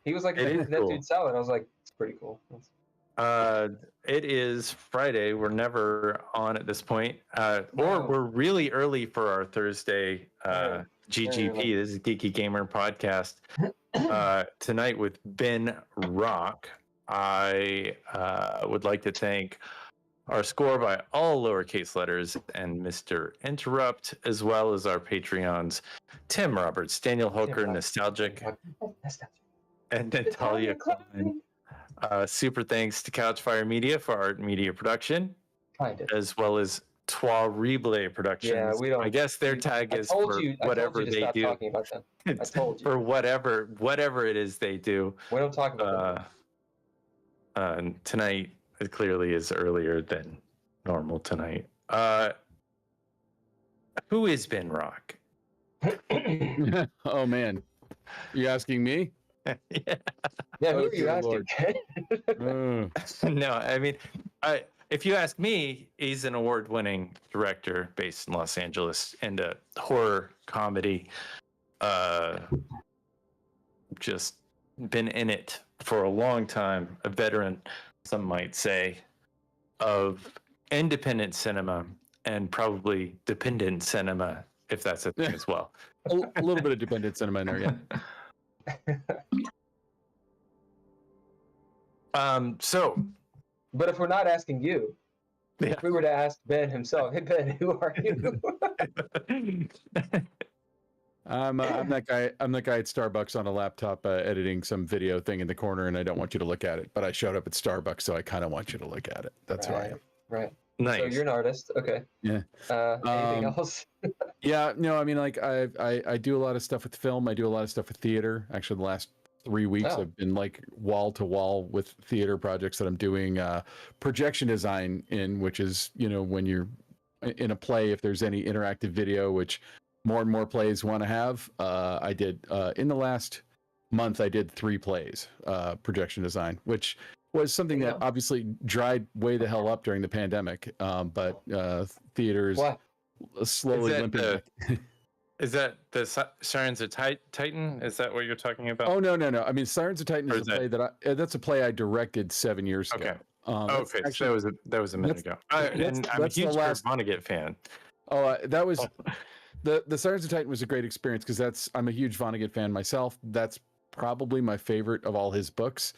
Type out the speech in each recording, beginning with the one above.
He was like, It is that cool. dude's salad. I was like, it's pretty cool. It is Friday. We're never on at this point, or we're really early for our Thursday GGP. This is Geeky Gamer Podcast. Tonight with Ben Rock. I would like to thank our score by all lowercase letters and Mr. Interrupt, as well as our Patreons, Tim Roberts, Daniel Hooker, Nostalgic, and Natalia Cline. Super thanks to Couchfire Media for art media production, as well as Trois Rible Productions. Yeah, we don't. I guess their tag is for whatever they do. Talking about them. I told you. For whatever it is they do. We don't talk about them. Tonight it clearly is earlier than normal tonight. Who is Ben Rock? Oh man, you asking me? Yeah, who are you asking? No, I mean, if you ask me, he's an award-winning director based in Los Angeles and a horror comedy. Just been in it for a long time, a veteran, some might say, of independent cinema and probably dependent cinema, if that's a thing as well. A little bit of dependent cinema in there, yeah. But if we're not asking you, if we were to ask Ben himself, hey Ben, who are you? I'm that guy. I'm that guy at Starbucks on a laptop editing some video thing in the corner, and I don't want you to look at it. But I showed up at Starbucks, so I kind of want you to look at it. That's who I am. Right. Nice. So you're an artist, okay? Yeah. Anything else? Yeah. No. I mean, like I do a lot of stuff with film. I do a lot of stuff with theater. Actually, the last 3 weeks I've been like wall to wall with theater projects that I'm doing projection design in, which is, you know, when you're in a play, if there's any interactive video, which more and more plays want to have. I did in the last month, I did 3 plays, projection design, which was something that obviously dried way the hell up during the pandemic. But theaters slowly limping. Is that the Sirens of Titan? Is that what you're talking about? Oh, no. I mean, Sirens of Titan is a play that's a play I directed 7 years ago. Okay, actually, so that was a minute ago. And I'm a huge Kurt Vonnegut fan. Oh, that was the Sirens of Titan was a great experience because I'm a huge Vonnegut fan myself. That's probably my favorite of all his books.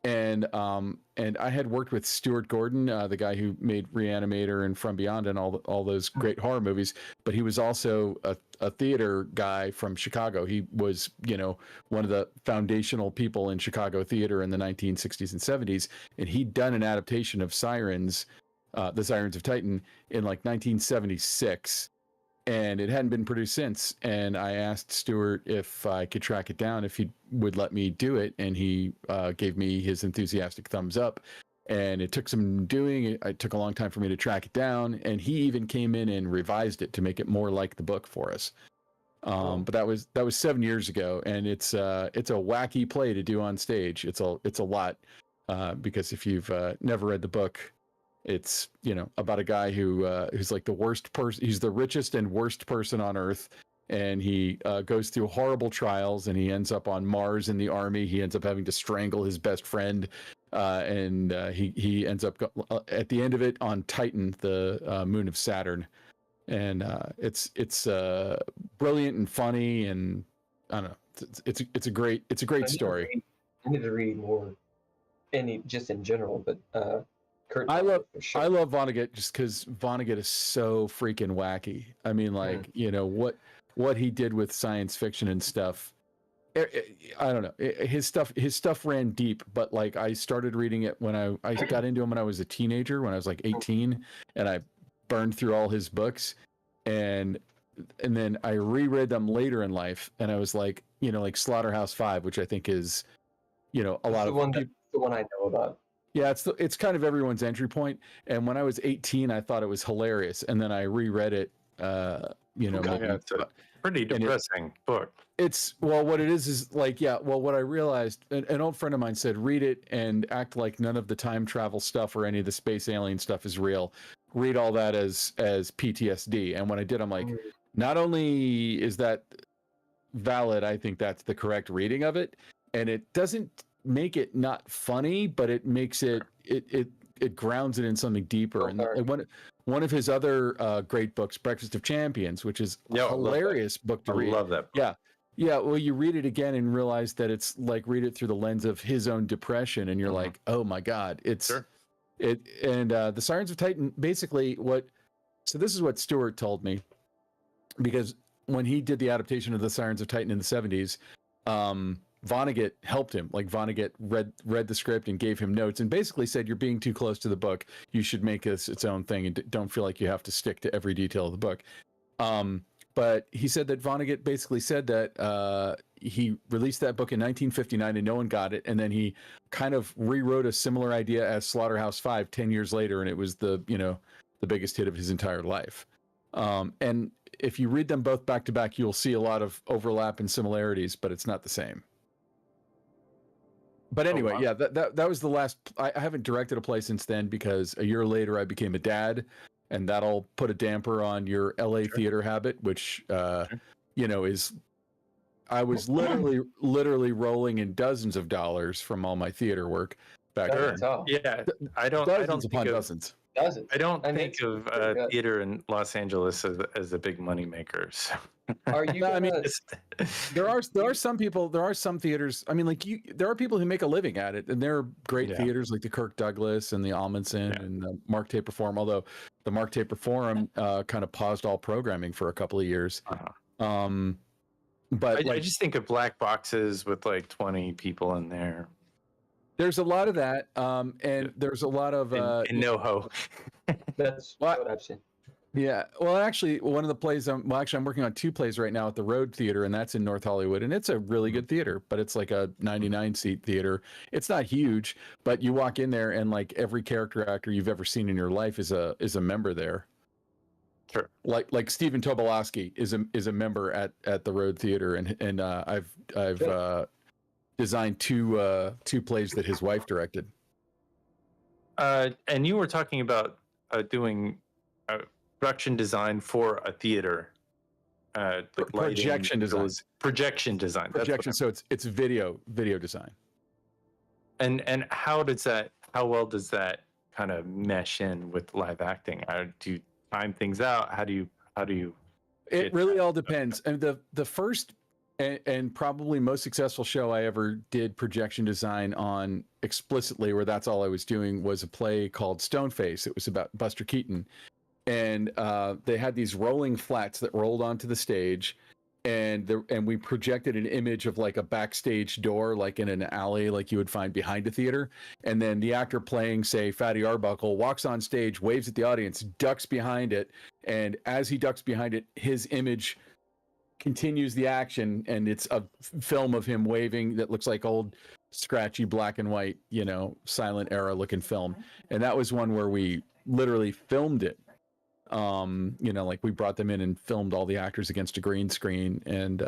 And I had worked with Stuart Gordon, the guy who made Reanimator and From Beyond and all those great horror movies. But he was also a theater guy from Chicago. He was, you know, one of the foundational people in Chicago theater in the 1960s and 70s. And he'd done an adaptation of Sirens, the Sirens of Titan, in like 1976. And it hadn't been produced since. And I asked Stuart if I could track it down, if he would let me do it. And he gave me his enthusiastic thumbs up. And it took some doing. It took a long time for me to track it down. And he even came in and revised it to make it more like the book for us. But that was 7 years ago. And it's a wacky play to do on stage. It's a lot because if you've never read the book, it's, you know, about a guy who's like the worst person. He's the richest and worst person on Earth, and he goes through horrible trials, and he ends up on Mars in the army. He ends up having to strangle his best friend, and he ends up at the end of it on Titan, the moon of Saturn. And it's brilliant and funny, and I don't know. It's a great story. I need to read more, just in general, but. I love Vonnegut just because Vonnegut is so freaking wacky. I mean, like, you know, what he did with science fiction and stuff. I don't know. His stuff ran deep, but like I started reading it when I got into him when I was a teenager, when I was like 18, and I burned through all his books, and then I reread them later in life, and I was like, you know, like Slaughterhouse-Five, which I think is, you know, the one I know about. Yeah, it's kind of everyone's entry point. And when I was 18, I thought it was hilarious, and then I reread it. You know, it's a pretty depressing book. It's what it is like, what I realized, an old friend of mine said, read it and act like none of the time travel stuff or any of the space alien stuff is real. Read all that as PTSD. And when I did, I'm like, not only is that valid, I think that's the correct reading of it, and it doesn't make it not funny, but it makes it grounds it in something deeper. And one of his other great books, Breakfast of Champions, which is a hilarious book to read. I love that book. Yeah. Well, you read it again and realize that it's like read it through the lens of his own depression, and you're like, oh my God, the Sirens of Titan. Basically, so this is what Stuart told me, because when he did the adaptation of the Sirens of Titan in the 70s, Vonnegut helped him. Like Vonnegut read the script and gave him notes and basically said, you're being too close to the book. You should make this its own thing and don't feel like you have to stick to every detail of the book. But he said that Vonnegut basically said that he released that book in 1959 and no one got it. And then he kind of rewrote a similar idea as Slaughterhouse-5 10 years later. And it was the biggest hit of his entire life. And if you read them both back to back, you'll see a lot of overlap and similarities, but it's not the same. But anyway, yeah, that was the last. I haven't directed a play since then because a year later I became a dad, and that'll put a damper on your LA theater habit, which is. I was literally rolling in dozens of dollars from all my theater work back then. Yeah, I don't think of dozens. I don't think of theater in Los Angeles as a big money maker. So. Are you? There are some people. There are some theaters. I mean, like there are people who make a living at it, and there are great theaters like the Kirk Douglas and the Amundsen and the Mark Taper Forum. Although the Mark Taper Forum kind of paused all programming for a couple of years. But I just think of black boxes with like 20 people in there. There's a lot of that, and there's a lot of in NoHo. That's what I've seen. Yeah, well, actually, one of the plays. I'm working on 2 plays right now at the Road Theater, and that's in North Hollywood, and it's a really good theater. But it's like a 99-seat theater. It's not huge, but you walk in there, and like every character actor you've ever seen in your life is a member there. Sure. Like Stephen Tobolowsky is a member at the Road Theater, and I've designed two plays that his wife directed. And you were talking about doing production design for a theater. Projection design. Projection design. Projection. So it's video design. And how well does that kind of mesh in with live acting? Do you time things out? How do you? It really all depends. And the first and probably most successful show I ever did projection design on explicitly, where that's all I was doing, was a play called Stoneface. It was about Buster Keaton. And they had these rolling flats that rolled onto the stage, and we projected an image of like a backstage door, like in an alley, like you would find behind a theater. And then the actor playing, say, Fatty Arbuckle, walks on stage, waves at the audience, ducks behind it, and as he ducks behind it, his image continues the action, and it's a film of him waving that looks like old scratchy black and white, silent era looking film. And that was one where we literally filmed it. Like we brought them in and filmed all the actors against a green screen and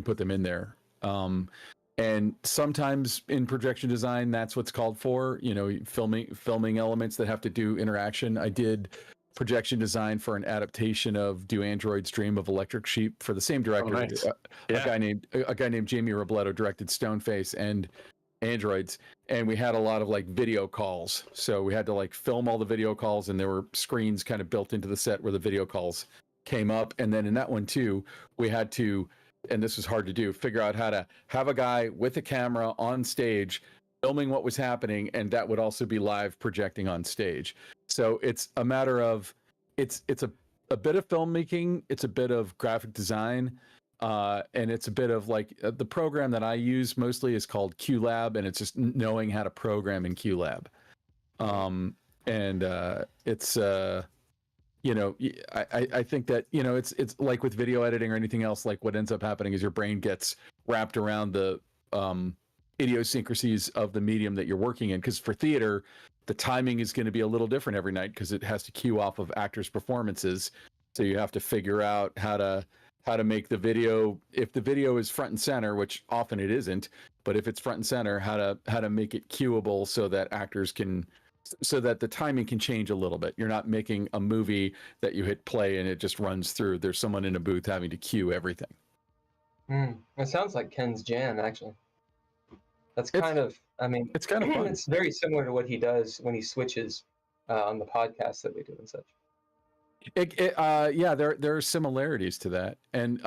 put them in there. And sometimes in projection design, that's what's called for, filming elements that have to do interaction. I did projection design for an adaptation of Do Androids Dream of Electric Sheep for the same director. Oh, nice. A guy named Jamie Robledo directed Stoneface and Androids, and we had a lot of like video calls, so we had to like film all the video calls, and there were screens kind of built into the set where the video calls came up. And then in that one too, we had to, and this was hard to do, figure out how to have a guy with a camera on stage filming what was happening, and that would also be live projecting on stage. So it's a matter of it's a bit of filmmaking, it's a bit of graphic design, and it's a bit of like the program that I use mostly is called QLab, and it's just knowing how to program in QLab. It's I think that it's like with video editing or anything else. Like what ends up happening is your brain gets wrapped around the idiosyncrasies of the medium that you're working in. Because for theater, the timing is going to be a little different every night because it has to cue off of actors' performances. So you have to figure out how to make the video, if the video is front and center, which often it isn't, but if it's front and center, how to make it cueable so that actors can, so that the timing can change a little bit. You're not making a movie that you hit play and it just runs through. There's someone in a booth having to cue everything. It sounds like Ken's jam, actually. That's kind of, I mean, it's kind of fun. It's very similar to what he does when he switches on the podcast that we do and such. Yeah, there are similarities to that, and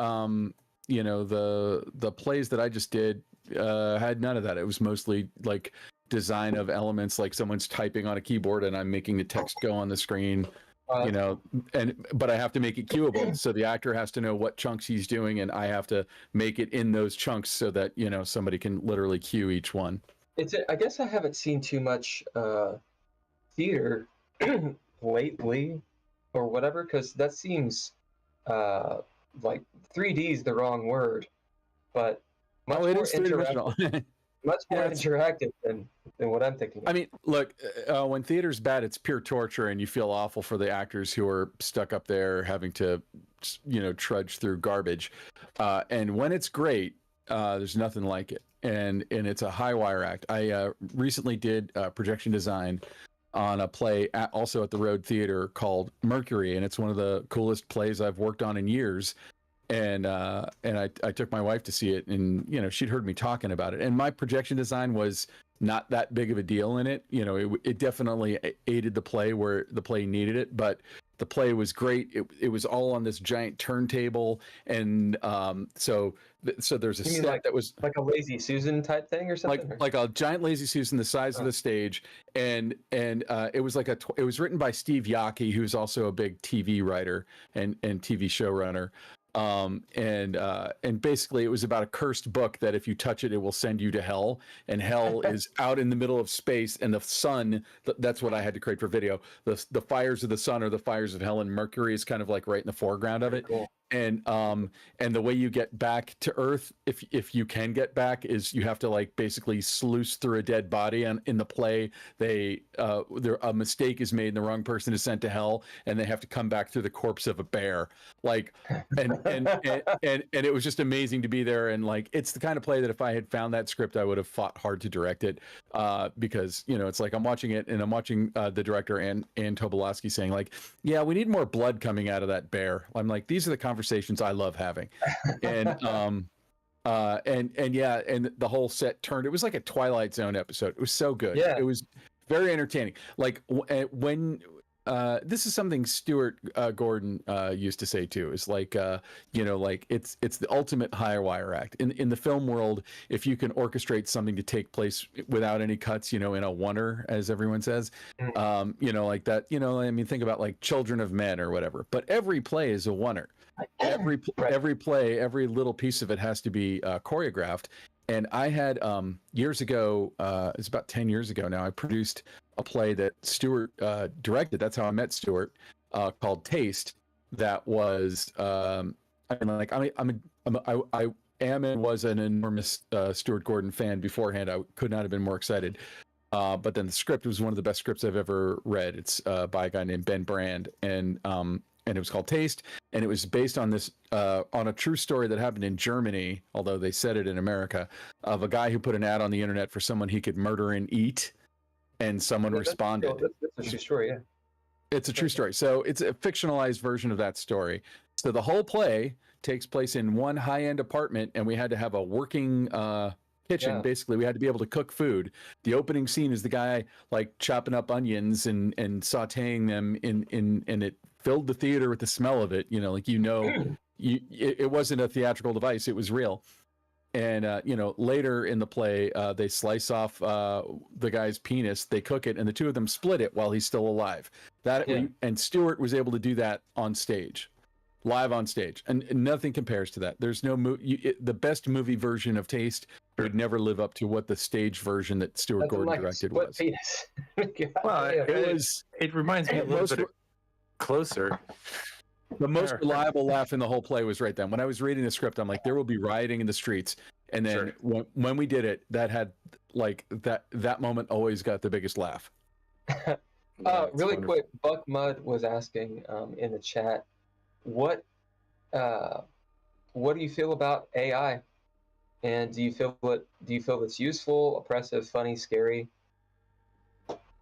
you know, the plays that I just did had none of that. It was mostly like design of elements, like someone's typing on a keyboard and I'm making the text go on the screen. You know, but I have to make it cueable, so the actor has to know what chunks he's doing, and I have to make it in those chunks so that, you know, somebody can literally cue each one. I guess I haven't seen too much theater lately, or whatever, because that seems like 3D is the wrong word, but much more interactive. Much more interactive than what I'm thinking. I mean, look, when theater's bad, it's pure torture, and you feel awful for the actors who are stuck up there having to, you know, trudge through garbage. And when it's great, there's nothing like it, and it's a high wire act. I recently did projection design on a play also at the Road Theater called Mercury, and it's one of the coolest plays I've worked on in years. And I took my wife to see it, and, you know, she'd heard me talking about it, and my projection design was not that big of a deal in it. You know, it definitely aided the play where the play needed it, but the play was great. It was all on this giant turntable, and so there's a set that was like a Lazy Susan type thing or something, like a giant Lazy Susan the size of the stage, and it was like it was written by Steve Yockey, who's also a big TV writer and TV showrunner. And basically it was about a cursed book that if you touch it, it will send you to hell, and hell is out in the middle of space, and the sun, that's what I had to create for video. The fires of the sun are the fires of hell, and Mercury is kind of like right in the foreground of it. Cool. And the way you get back to Earth, if you can get back, is you have to like basically sluice through a dead body. And in the play, a mistake is made and the wrong person is sent to hell, and they have to come back through the corpse of a bear. Like, and it was just amazing to be there. And like, it's the kind of play that if I had found that script, I would have fought hard to direct it, because, you know, it's like I'm watching it and I'm watching the director Ann Tobolowsky saying like, yeah, we need more blood coming out of that bear. I'm like, these are the conversations I love having. And yeah, and the whole set turned. It was like a Twilight Zone episode. It was so good. Yeah. It was very entertaining. Like when this is something Stuart Gordon used to say too. Is like, you know, like it's the ultimate high wire act in the film world. If you can orchestrate something to take place without any cuts, you know, in a oneer, as everyone says, you know, like that. You know, I mean, think about like Children of Men or whatever. But every play is a oneer. Every play, every little piece of it has to be choreographed. And I had years ago, it's about 10 years ago now, I produced a play that Stuart directed. That's how I met Stuart, called Taste. That was I am and was an enormous Stuart Gordon fan beforehand. I could not have been more excited. But then the script was one of the best scripts I've ever read. It's by a guy named Ben Brand, and it was called Taste, and it was based on this on a true story that happened in Germany, although they said it in America, of a guy who put an ad on the internet for someone he could murder and eat, and someone responded. That's a true story, yeah. It's a true story. So it's a fictionalized version of that story. So the whole play takes place in one high-end apartment, and we had to have a working kitchen. Yeah. Basically, we had to be able to cook food. The opening scene is the guy like chopping up onions and sautéing them and it filled the theater with the smell of it. You know, like, you know, it wasn't a theatrical device; it was real. And you know, later in the play, they slice off the guy's penis, they cook it, and the two of them split it while he's still alive. And Stuart was able to do that on stage, live on stage, and nothing compares to that. There's no the best movie version of Taste would never live up to what the stage version that Stuart Gordon directed was. Well, it reminds me a little bit Closer. The most reliable laugh in the whole play was right then. When I was reading the script, I'm like, there will be rioting in the streets. And then when we did it, that had like that moment always got the biggest laugh. Really quick, Buck Mudd was asking in the chat, what do you feel about AI? And do you feel it's useful, oppressive, funny, scary?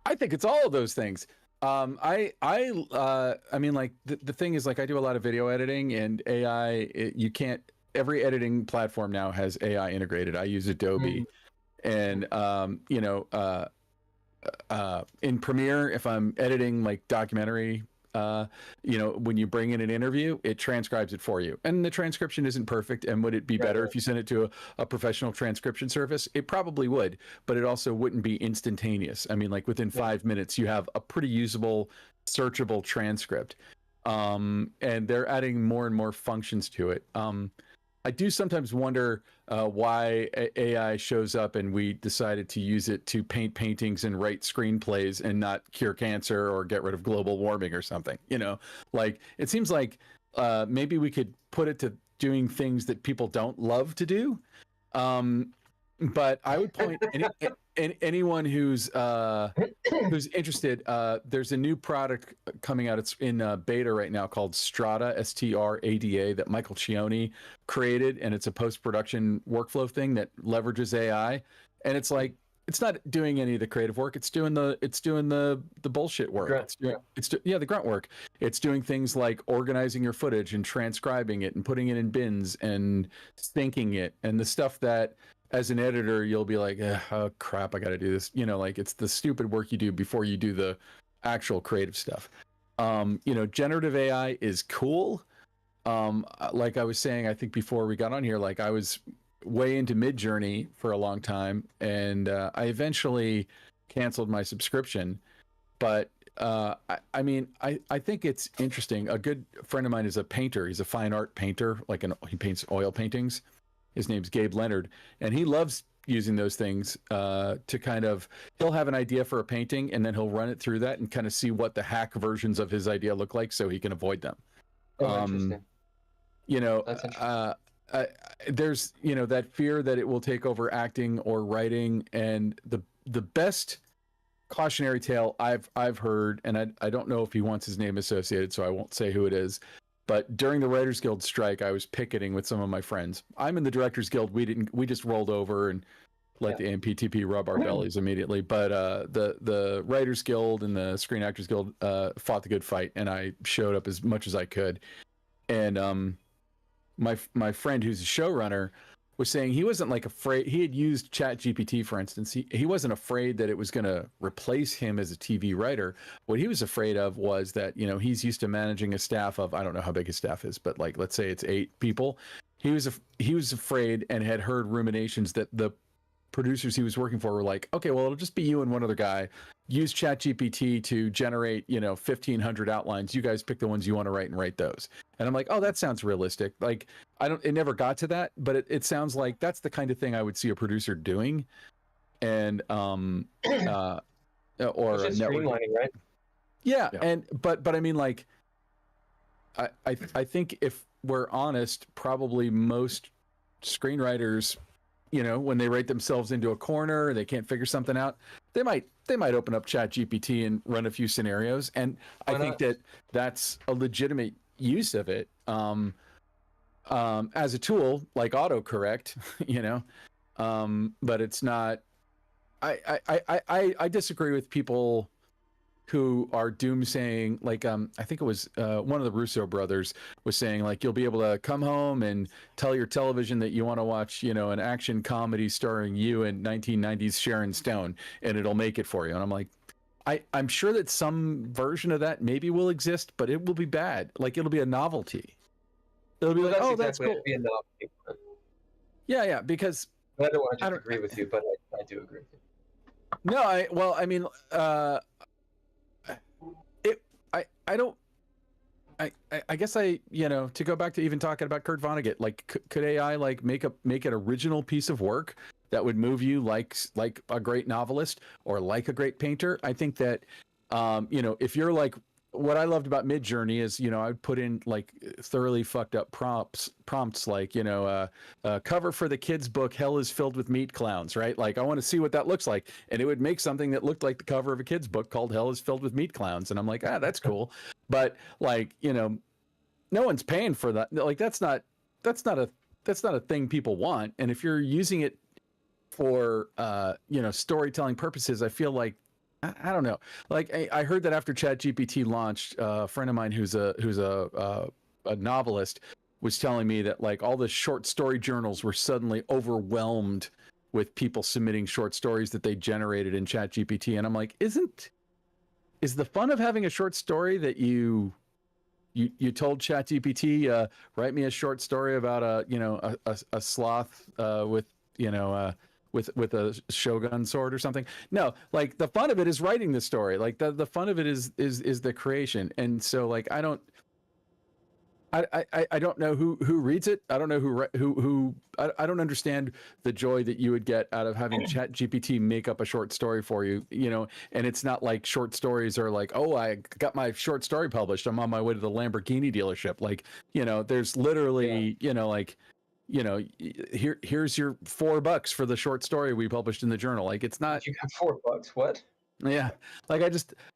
I think it's all of those things. I mean, like the thing is, like, I do a lot of video editing, and AI, you can't, every editing platform now has AI integrated. I use Adobe. And in Premiere, if I'm editing like documentary, when you bring in an interview, it transcribes it for you. And the transcription isn't perfect. And would it be better if you sent it to a professional transcription service? It probably would, but it also wouldn't be instantaneous. I mean, like within 5 minutes, you have a pretty usable, searchable transcript. And they're adding more and more functions to it. I do sometimes wonder why AI shows up and we decided to use it to paint paintings and write screenplays and not cure cancer or get rid of global warming or something. Like it seems like maybe we could put it to doing things that people don't love to do. But I would point anyone who's interested. There's a new product coming out. It's in beta right now called Strada, Strada, that Michael Cioni created, and it's a post-production workflow thing that leverages AI. And it's like it's not doing any of the creative work. It's doing the bullshit work. The grunt work. It's doing things like organizing your footage and transcribing it and putting it in bins and syncing it and the stuff that, as an editor, you'll be like, oh crap, I got to do this. Like it's the stupid work you do before you do the actual creative stuff. Generative AI is cool. Like I was saying, I think before we got on here, like I was way into Midjourney for a long time, and I eventually canceled my subscription. But I think it's interesting. A good friend of mine is a painter. He's a fine art painter. He paints oil paintings. His name's Gabe Leonard, and he loves using those things to kind of, he'll have an idea for a painting and then he'll run it through that and kind of see what the hack versions of his idea look like so he can avoid them. Interesting. That's interesting. There's, that fear that it will take over acting or writing, and the best cautionary tale I've heard, and I don't know if he wants his name associated, so I won't say who it is. But during the Writers Guild strike, I was picketing with some of my friends. I'm in the Directors Guild. We just rolled over and let the AMPTP rub our bellies immediately. But the Writers Guild and the Screen Actors Guild fought the good fight, and I showed up as much as I could. And my friend, who's a showrunner, was saying he wasn't like afraid. He had used ChatGPT, for instance. He wasn't afraid that it was going to replace him as a TV writer. What he was afraid of was that, he's used to managing a staff of, I don't know how big his staff is, but like, let's say it's 8 people. He was afraid and had heard ruminations that the producers he was working for were like, okay, well, it'll just be you and one other guy. Use ChatGPT to generate, 1,500 outlines. You guys pick the ones you want to write and write those. And I'm like, oh, that sounds realistic. Like, it never got to that, but it sounds like that's the kind of thing I would see a producer doing. And, or it's streamlining, right? Yeah. But I mean, like, I think if we're honest, probably most screenwriters, when they write themselves into a corner, they can't figure something out, they might open up ChatGPT and run a few scenarios. And I think that's a legitimate use of it as a tool, like autocorrect, but it's not. I disagree with people who are doomsaying, like I think it was one of the Russo brothers was saying, like, you'll be able to come home and tell your television that you want to watch, an action comedy starring you in 1990s Sharon Stone, and it'll make it for you. And I'm like, I'm sure that some version of that maybe will exist, but it will be bad. Like, it'll be a novelty. It'll be like, oh, that's cool. Be a novelty. Yeah, because I don't want to agree with you, but I do agree with you. No, I guess to go back to even talking about Kurt Vonnegut, like, could AI like make an original piece of work that would move you like a great novelist or like a great painter? I think that if you're like, what I loved about Midjourney is, I would put in like thoroughly fucked up prompts like, cover for the kids' book, Hell is Filled with Meat Clowns, right? Like, I want to see what that looks like. And it would make something that looked like the cover of a kid's book called Hell is Filled with Meat Clowns. And I'm like, that's cool. But like, no one's paying for that. Like, that's not a thing people want. And if you're using it for, storytelling purposes, I feel like, I don't know. Like, I heard that after ChatGPT launched, a friend of mine who's a novelist was telling me that like all the short story journals were suddenly overwhelmed with people submitting short stories that they generated in ChatGPT, and I'm like, is the fun of having a short story that you told ChatGPT, write me a short story about a sloth with a shogun sword or something? No, like the fun of it is writing the story. Like the fun of it is the creation. And so like I don't know who reads it. I don't know I don't understand the joy that you would get out of having ChatGPT make up a short story for you, and it's not like short stories are like, oh, I got my short story published, I'm on my way to the Lamborghini dealership. Like, there's literally, here's your $4 for the short story we published in the journal. Like, it's not. You got $4? What? Yeah, like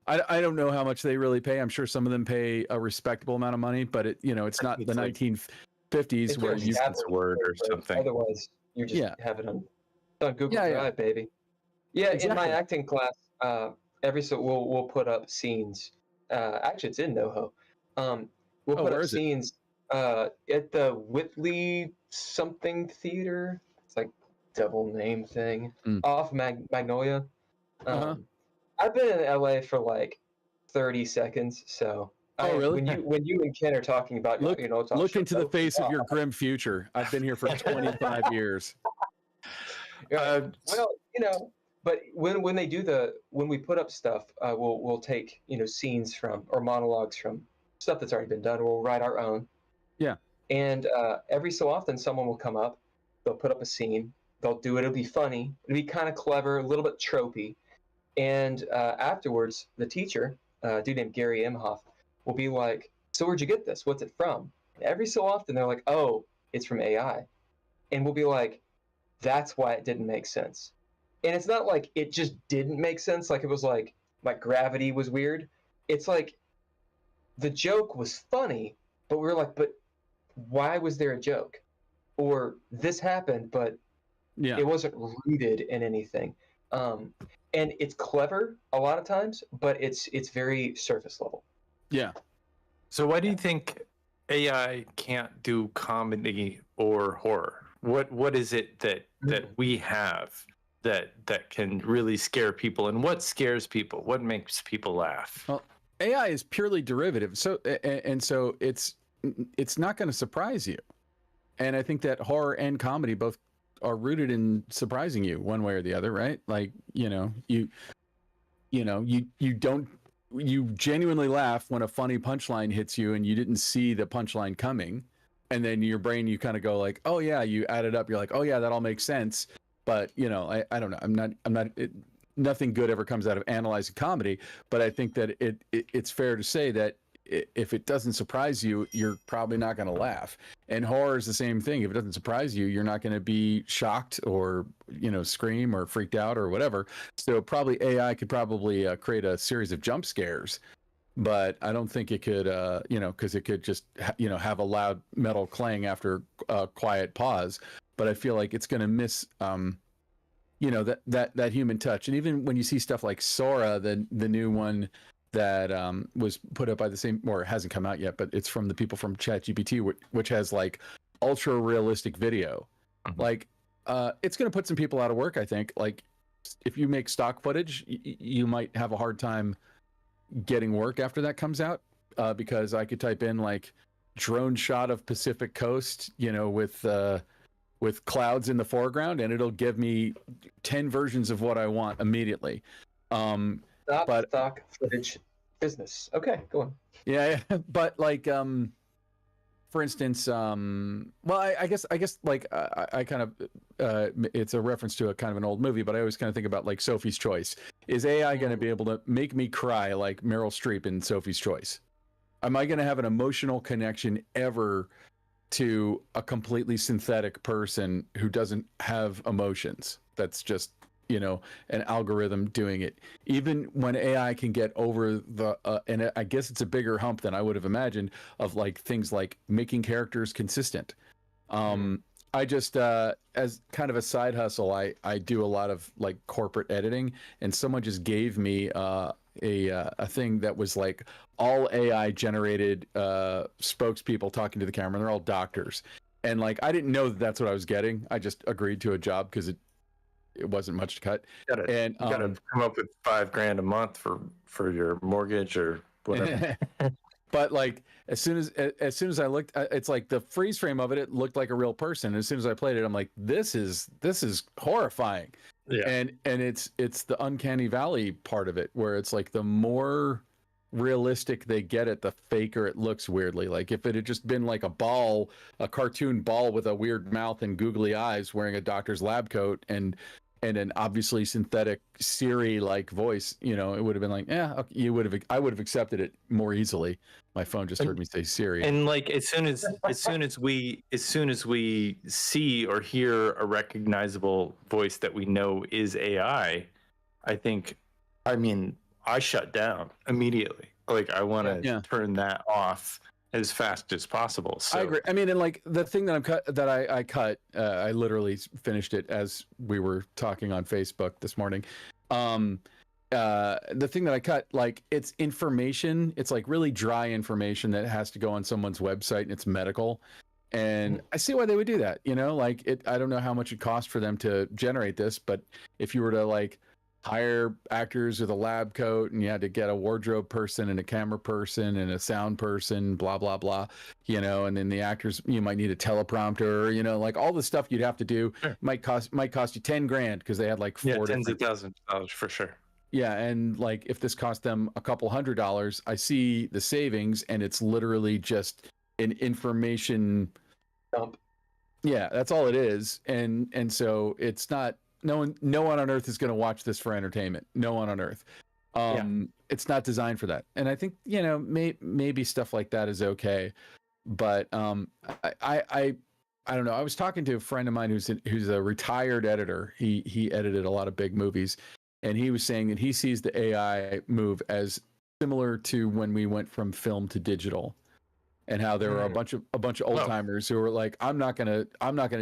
I don't know how much they really pay. I'm sure some of them pay a respectable amount of money, but it's not the 1950s where you use Word or something. Otherwise, you just have it on Google Drive, baby. Yeah, exactly. In my acting class, we'll put up scenes. Actually, it's in NoHo. We'll put up scenes at the Whitley something theater. It's like double name thing off Magnolia. I've been in LA for like 30 seconds, so really? When you and Ken are talking about look into the face of your grim future. I've been here for 25 years. Well, but when they do when we put up stuff, we'll take scenes from or monologues from stuff that's already been done. We'll write our own. Yeah. And every so often, someone will come up. They'll put up a scene. They'll do it. It'll be funny. It'll be kind of clever, a little bit tropey. And afterwards, the teacher, a dude named Gary Imhoff, will be like, so where'd you get this? What's it from? And every so often, they're like, oh, it's from AI. And we'll be like, that's why it didn't make sense. And it's not like it just didn't make sense. Like it was like gravity was weird. It's like the joke was funny, but we were like, but why was there a joke? Or this happened, but it wasn't rooted in anything. And it's clever a lot of times, but it's very surface level. Yeah. So why do you think AI can't do comedy or horror? What is it that we have that can really scare people? And what scares people? What makes people laugh? Well, AI is purely derivative. So it's not going to surprise you. And I think that horror and comedy both are rooted in surprising you one way or the other, right? Like, you genuinely laugh when a funny punchline hits you and you didn't see the punchline coming. And then your brain, you kind of go like, oh yeah, you add it up. You're like, oh yeah, that all makes sense. But I don't know. Nothing good ever comes out of analyzing comedy, but I think that it's fair to say that if it doesn't surprise you, you're probably not going to laugh. And horror is the same thing. If it doesn't surprise you, you're not going to be shocked or, scream or freaked out or whatever. So probably AI could create a series of jump scares, but I don't think it could, because it could just, have a loud metal clang after a quiet pause. But I feel like it's going to miss, that human touch. And even when you see stuff like Sora, the new one that was put up by the same, or hasn't come out yet, but it's from the people from ChatGPT, which has like ultra realistic video. Mm-hmm. Like it's going to put some people out of work, I think. Like if you make stock footage, you might have a hard time getting work after that comes out, because I could type in like drone shot of Pacific coast, with clouds in the foreground, and it'll give me 10 versions of what I want immediately. Stock footage business. Okay, go on. Yeah, but like, for instance, I guess like I kind of, it's a reference to a kind of an old movie, but I always kind of think about like Sophie's Choice. Is AI going to be able to make me cry like Meryl Streep in Sophie's Choice? Am I going to have an emotional connection ever to a completely synthetic person who doesn't have emotions? That's just, an algorithm doing it. Even when AI can get over the, and I guess it's a bigger hump than I would have imagined, of like things like making characters consistent. I just, as kind of a side hustle, I do a lot of like corporate editing, and someone just gave me a thing that was like all AI generated spokespeople talking to the camera. They're all doctors. And like, I didn't know that that's what I was getting. I just agreed to a job because it it wasn't much to cut. You gotta come up with $5,000 a month for your mortgage or whatever. But like as soon as I looked, it's like the freeze frame of it looked like a real person. As soon as I played it, I'm like, this is horrifying. Yeah. And it's the uncanny valley part of it, where it's like the more realistic they get it, the faker it looks weirdly. Like if it had just been like a cartoon ball with a weird mouth and googly eyes wearing a doctor's lab coat and an obviously synthetic Siri like voice, it would have been like, I would have accepted it more easily. My phone just heard me say Siri. And like as soon as we see or hear a recognizable voice that we know is AI, I shut down immediately. Like I want to turn that off as fast as possible. So. I agree. I mean, and like the thing that I cut, I literally finished it as we were talking on Facebook this morning. The thing that I cut, like it's information. It's like really dry information that has to go on someone's website, and it's medical. And I see why they would do that. Like I don't know how much it cost for them to generate this, but if you were to like hire actors with a lab coat and you had to get a wardrobe person and a camera person and a sound person, blah, blah, blah, and then the actors, you might need a teleprompter, like all the stuff you'd have to do might cost you $10,000 because they had like tens of thousands of dollars for sure. Yeah. And like, if this cost them a couple $100, I see the savings and it's literally just an information dump. Yeah. That's all it is. And so it's not, no one on earth is going to watch this for entertainment. No one on earth. It's not designed for that. And I think, maybe stuff like that is okay. But I don't know. I was talking to a friend of mine who's a retired editor. He edited a lot of big movies, and he was saying that he sees the AI move as similar to when we went from film to digital. And how there were a bunch of old timers who were like, I'm not gonna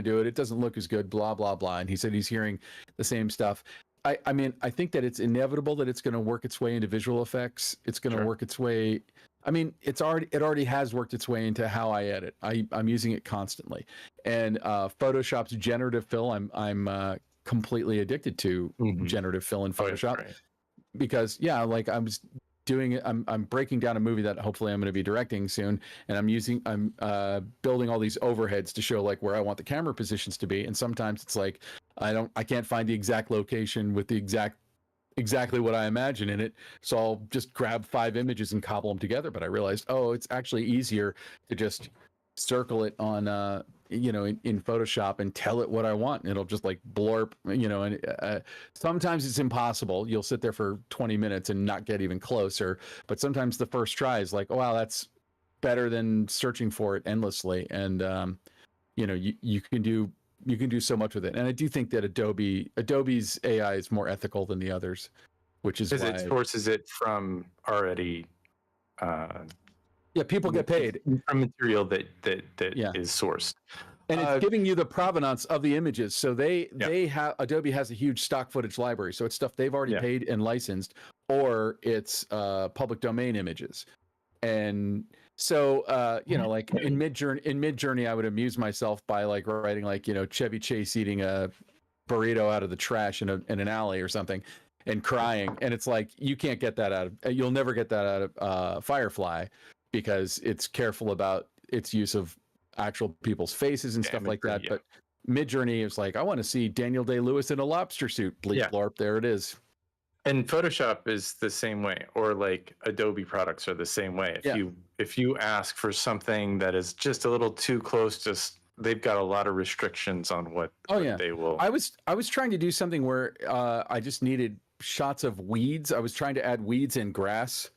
do it. It doesn't look as good. Blah blah blah. And he said he's hearing the same stuff. I mean, I think that it's inevitable that it's going to work its way into visual effects. It's going to work its way. I mean, it already has worked its way into how I edit. I'm using it constantly. And Photoshop's generative fill, I'm completely addicted to generative fill in Photoshop because like I was doing it. I'm breaking down a movie that hopefully I'm going to be directing soon, and I'm building all these overheads to show like where I want the camera positions to be. And sometimes it's like I can't find the exact location with the exactly what I imagine in it. So I'll just grab 5 images and cobble them together. But I realized, it's actually easier to just circle it on in Photoshop and tell it what I want, and it'll just like blurb, and sometimes it's impossible. You'll sit there for 20 minutes and not get even closer, but sometimes the first try is like, oh wow, that's better than searching for it endlessly. And you can do so much with it. And I do think that Adobe's AI is more ethical than the others, which is why it sources it from already people get paid from material that is sourced, and it's giving you the provenance of the images. So Adobe has a huge stock footage library, so it's stuff they've already paid and licensed, or it's public domain images. And so like in Midjourney I would amuse myself by like writing like Chevy Chase eating a burrito out of the trash in an alley or something and crying, and it's like you'll never get that out of Firefly, because it's careful about its use of actual people's faces and stuff like that. But Midjourney is like, I want to see Daniel Day-Lewis in a lobster suit. Bleep blorp, there it is. And Photoshop is the same way, or like Adobe products are the same way. If you ask for something that is just a little too close, they've got a lot of restrictions on what they will. I was trying to do something where I just needed shots of weeds. I was trying to add weeds and grass.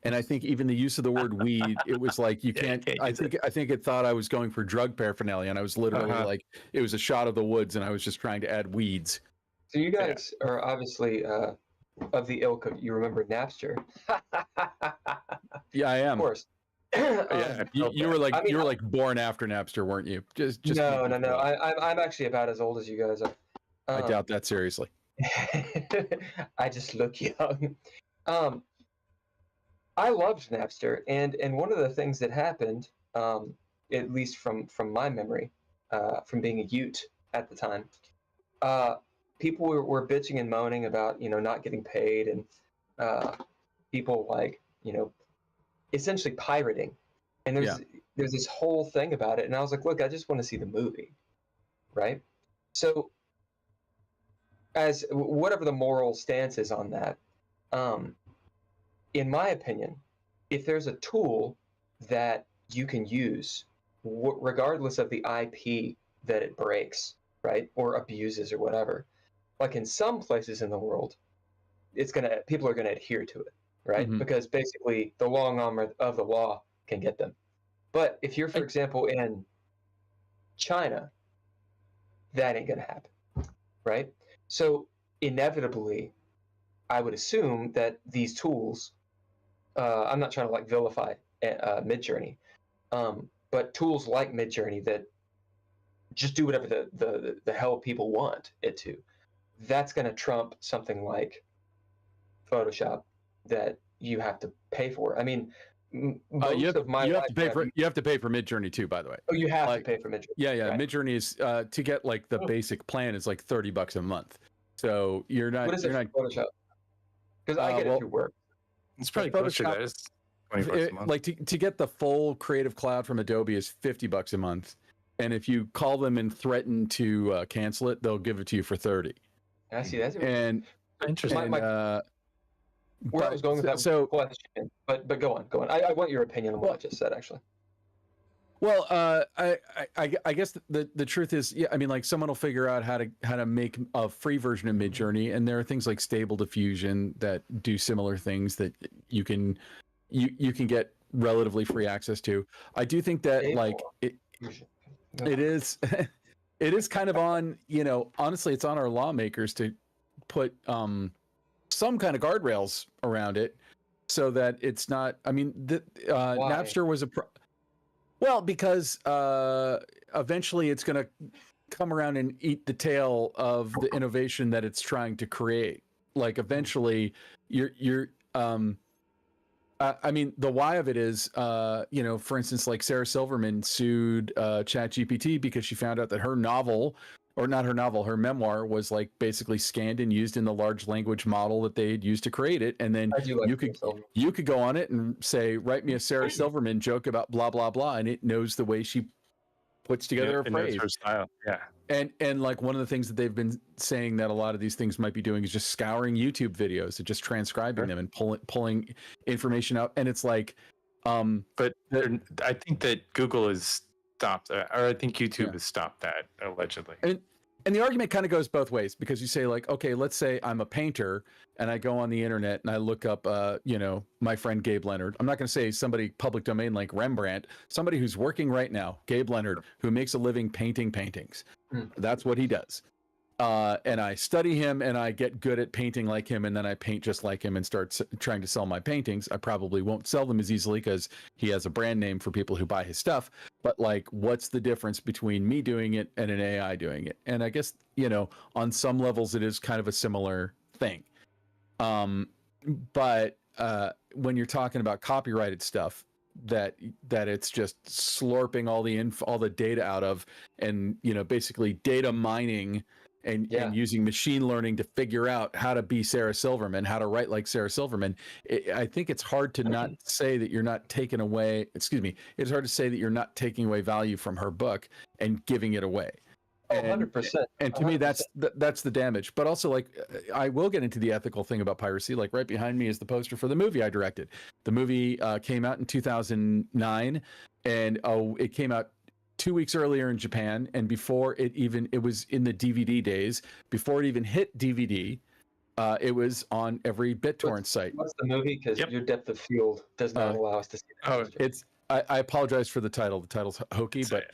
And I think even the use of the word weed, it was like, you can't, I think it thought I was going for drug paraphernalia, and I was literally like, it was a shot of the woods and I was just trying to add weeds. So you guys are obviously of the ilk of, you remember Napster? Yeah, I am. Of course. You were like, you were like born after Napster, weren't you? Just no. I'm actually about as old as you guys are. I doubt that seriously. I just look young. I loved Napster, and one of the things that happened, at least from my memory, from being a Ute at the time, people were bitching and moaning about, not getting paid, and people like, essentially pirating. And there's this whole thing about it. And I was like, look, I just want to see the movie, right? So as whatever the moral stance is on that, in my opinion, if there's a tool that you can use, regardless of the IP that it breaks, right, or abuses or whatever, like in some places in the world, people are gonna adhere to it, right? Mhm. Because basically the long arm of the law can get them. But if you're, for example, in China, that ain't gonna happen, right? So inevitably, I would assume that these tools, I'm not trying to like vilify Midjourney, but tools like Midjourney that just do whatever the hell people want it to, that's going to trump something like Photoshop that you have to pay for. I mean, you have to pay for Midjourney too, by the way. Oh, you have to pay for Midjourney. Yeah. Right. Midjourney is to get like the basic plan is like $30 a month. So you're not. What is it for Photoshop? Because I get it through work. It's probably closer to that. It's $20 a month. Like to get the full Creative Cloud from Adobe is $50 a month, and if you call them and threaten to cancel it, they'll give it to you for $30. I see. That's interesting. Where I was going with that question, but go on. I want your opinion on what I just said, actually. Well, I guess the truth is, yeah, I mean, like someone will figure out how to make a free version of Midjourney, and there are things like Stable Diffusion that do similar things that you can get relatively free access to. I do think that it is it is kind of on, honestly, it's on our lawmakers to put some kind of guardrails around it so that it's not. I mean, Napster was because eventually it's going to come around and eat the tail of the innovation that it's trying to create. Like eventually I mean, the why of it is, for instance, like Sarah Silverman sued ChatGPT because she found out that her memoir was like basically scanned and used in the large language model that they had used to create it. And then you could go on it and say, write me a Sarah Silverman joke about blah, blah, blah. And it knows the way she puts together a phrase. Her style. Yeah. And like one of the things that they've been saying that a lot of these things might be doing is just scouring YouTube videos and just transcribing them and pulling information out. And it's like, but I think that Google has stopped that, or I think YouTube has stopped that allegedly. And the argument kind of goes both ways, because you say like, okay, let's say I'm a painter and I go on the internet and I look up, my friend Gabe Leonard. I'm not going to say somebody public domain like Rembrandt, somebody who's working right now, Gabe Leonard, who makes a living painting paintings. That's what he does. And I study him and I get good at painting like him, and then I paint just like him and start trying to sell my paintings. I probably won't sell them as easily because he has a brand name for people who buy his stuff. But like, what's the difference between me doing it and an AI doing it? And I guess, on some levels it is kind of a similar thing. But when you're talking about copyrighted stuff, that it's just slurping all the data out of, and basically data mining and using machine learning to figure out how to be Sarah Silverman, how to write like Sarah Silverman. I think it's hard to not say that you're not taking away. It's hard to say that you're not taking away value from her book and giving it away. 100%. And to me, that's the damage. But also, like, I will get into the ethical thing about piracy. Like, right behind me is the poster for the movie I directed. The movie came out in 2009, and it came out 2 weeks earlier in Japan. And before it was in the DVD days. Before it even hit DVD, it was on every BitTorrent site. What's the movie? Because your depth of field does not allow us to see it. I apologize for the title. The title's hokey, but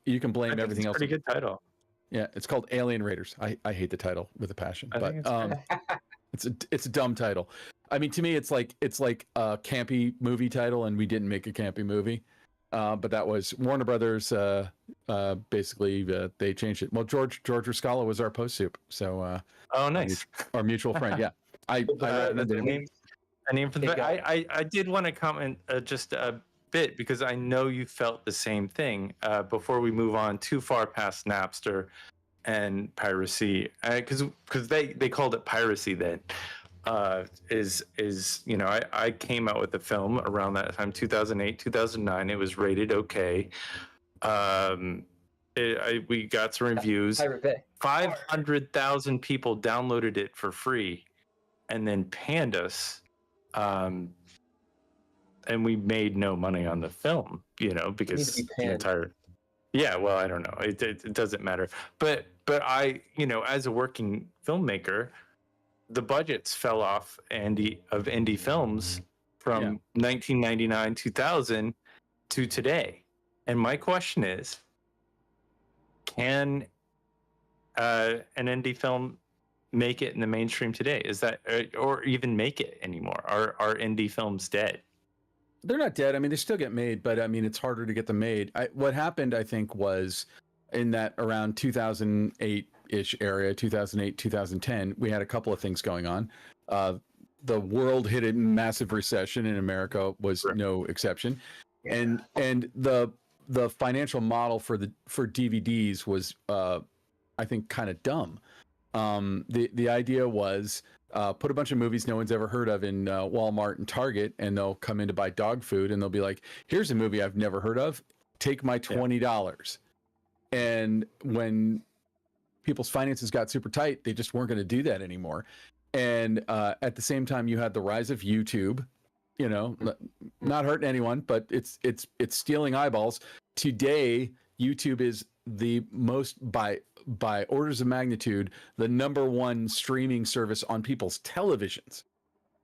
you can blame everything else. Pretty good title. Yeah, it's called Alien Raiders. I hate the title with a passion, but it's a dumb title. I mean, to me, it's like a campy movie title, and we didn't make a campy movie. But that was Warner Brothers. Basically, they changed it. Well, George Rascala was our post soup. So nice. Our mutual friend. Yeah, I name for the. I did want to comment just a bit, because I know you felt the same thing before we move on too far past Napster, and piracy, because they called it piracy then, is you know, I came out with the film around that time, 2008, 2009. It was rated okay. We got some reviews. Pirate Bay. 500,000 people downloaded it for free and then panned us. And we made no money on the film, you know, because the entire, yeah, well, I don't know. It doesn't matter. But I, you know, as a working filmmaker, the budgets fell off of indie films from 1999, 2000 to today. And my question is, can an indie film make it in the mainstream today? Is that, or even make it anymore? Are indie films dead? They're not dead. I mean, they still get made, but I mean, it's harder to get them made. What happened, I think, was in that around 2008-ish area, 2008, 2010, we had a couple of things going on. The world hit a massive recession, and America was no exception. And the financial model for DVDs was, I think, kind of dumb. The idea was put a bunch of movies no one's ever heard of in Walmart and Target, and they'll come in to buy dog food, and they'll be like, here's a movie I've never heard of. Take my $20. And when people's finances got super tight, they just weren't going to do that anymore. And at the same time, you had the rise of YouTube, you know, not hurting anyone, but it's stealing eyeballs. Today, YouTube is the most, by orders of magnitude, the #1 streaming service on people's televisions.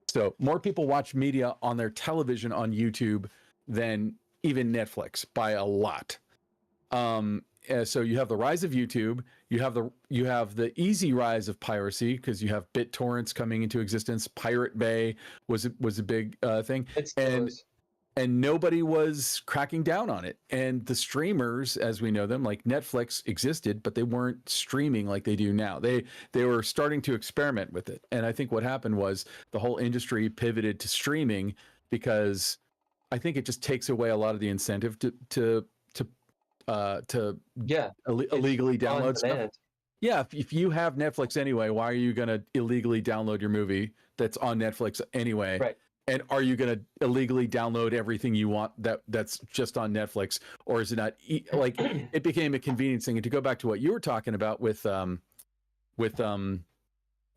So more people watch media on their television on YouTube than even Netflix by a lot. So you have the rise of YouTube. You have the easy rise of piracy because you have BitTorrents coming into existence. Pirate Bay was a big thing, and nobody was cracking down on it. And the streamers, as we know them, like Netflix, existed, but they weren't streaming like they do now. They were starting to experiment with it. And I think what happened was the whole industry pivoted to streaming because I think it just takes away a lot of the incentive to illegally download stuff. Yeah, if you have Netflix anyway, why are you going to illegally download your movie that's on Netflix anyway? Right. And are you going to illegally download everything you want that's just on Netflix, or is it not? Like, it became a convenience thing. And to go back to what you were talking about with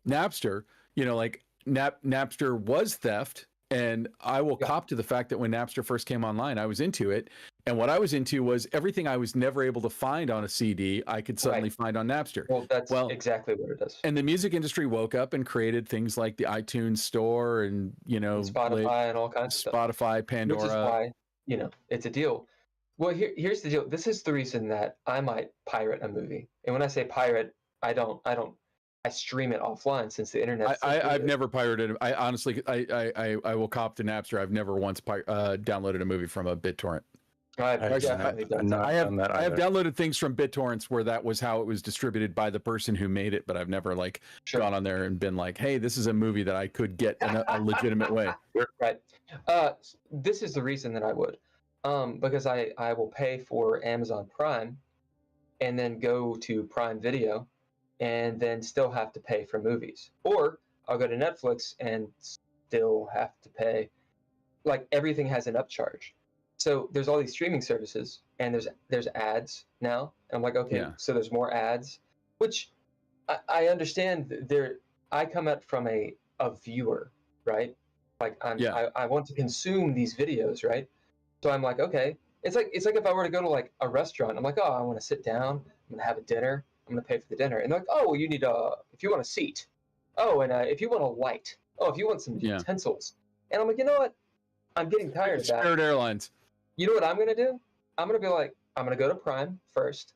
Napster, you know, like Napster was theft. And I will cop to the fact that when Napster first came online, I was into it. And what I was into was everything I was never able to find on a CD, I could suddenly find on Napster. Well, that's exactly what it is. And the music industry woke up and created things like the iTunes Store and, you know, and Spotify and all kinds of stuff. Spotify, Pandora. Which is why, you know, it's a deal. Well, here's the deal. This is the reason that I might pirate a movie. And when I say pirate, I stream it offline since the internet. I've never pirated. I honestly, I will cop to Napster. I've never once downloaded a movie from a BitTorrent. I have downloaded things from BitTorrents where that was how it was distributed by the person who made it, but I've never gone on there and been like, hey, this is a movie that I could get in a legitimate way. Right. This is the reason that I would, because I will pay for Amazon Prime and then go to Prime Video and then still have to pay for movies. Or I'll go to Netflix and still have to pay. Like, everything has an upcharge. So there's all these streaming services, and there's ads now. And I'm like, okay, so there's more ads, which I understand. I come at from a viewer, right? Like, I want to consume these videos, right? So I'm like, okay, it's like if I were to go to like a restaurant, I'm like, oh, I want to sit down, I'm gonna have a dinner. I'm going to pay for the dinner. And they're like, oh, well, you need if you want a seat. Oh, and if you want a light. Oh, if you want some utensils. And I'm like, you know what? I'm getting tired of that. Spirit Airlines. You know what I'm going to do? I'm going to be like, I'm going to go to Prime first.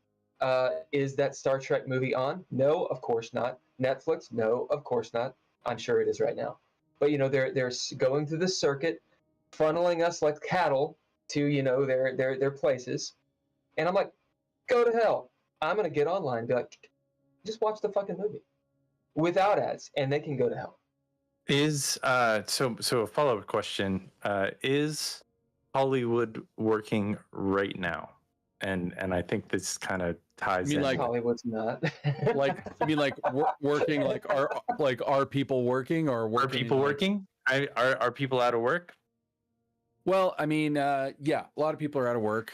Is that Star Trek movie on? No, of course not. Netflix? No, of course not. I'm sure it is right now. But, you know, they're going through the circuit, funneling us like cattle to, you know, their places. And I'm like, go to hell. I'm going to get online and be like, just watch the fucking movie without ads, and they can go to hell. So a follow-up question, is Hollywood working right now? and I think this kind of ties in. like Hollywood's not. like you mean like working are people working or working? Are people working? Are people out of work? Well, I mean, yeah, a lot of people are out of work.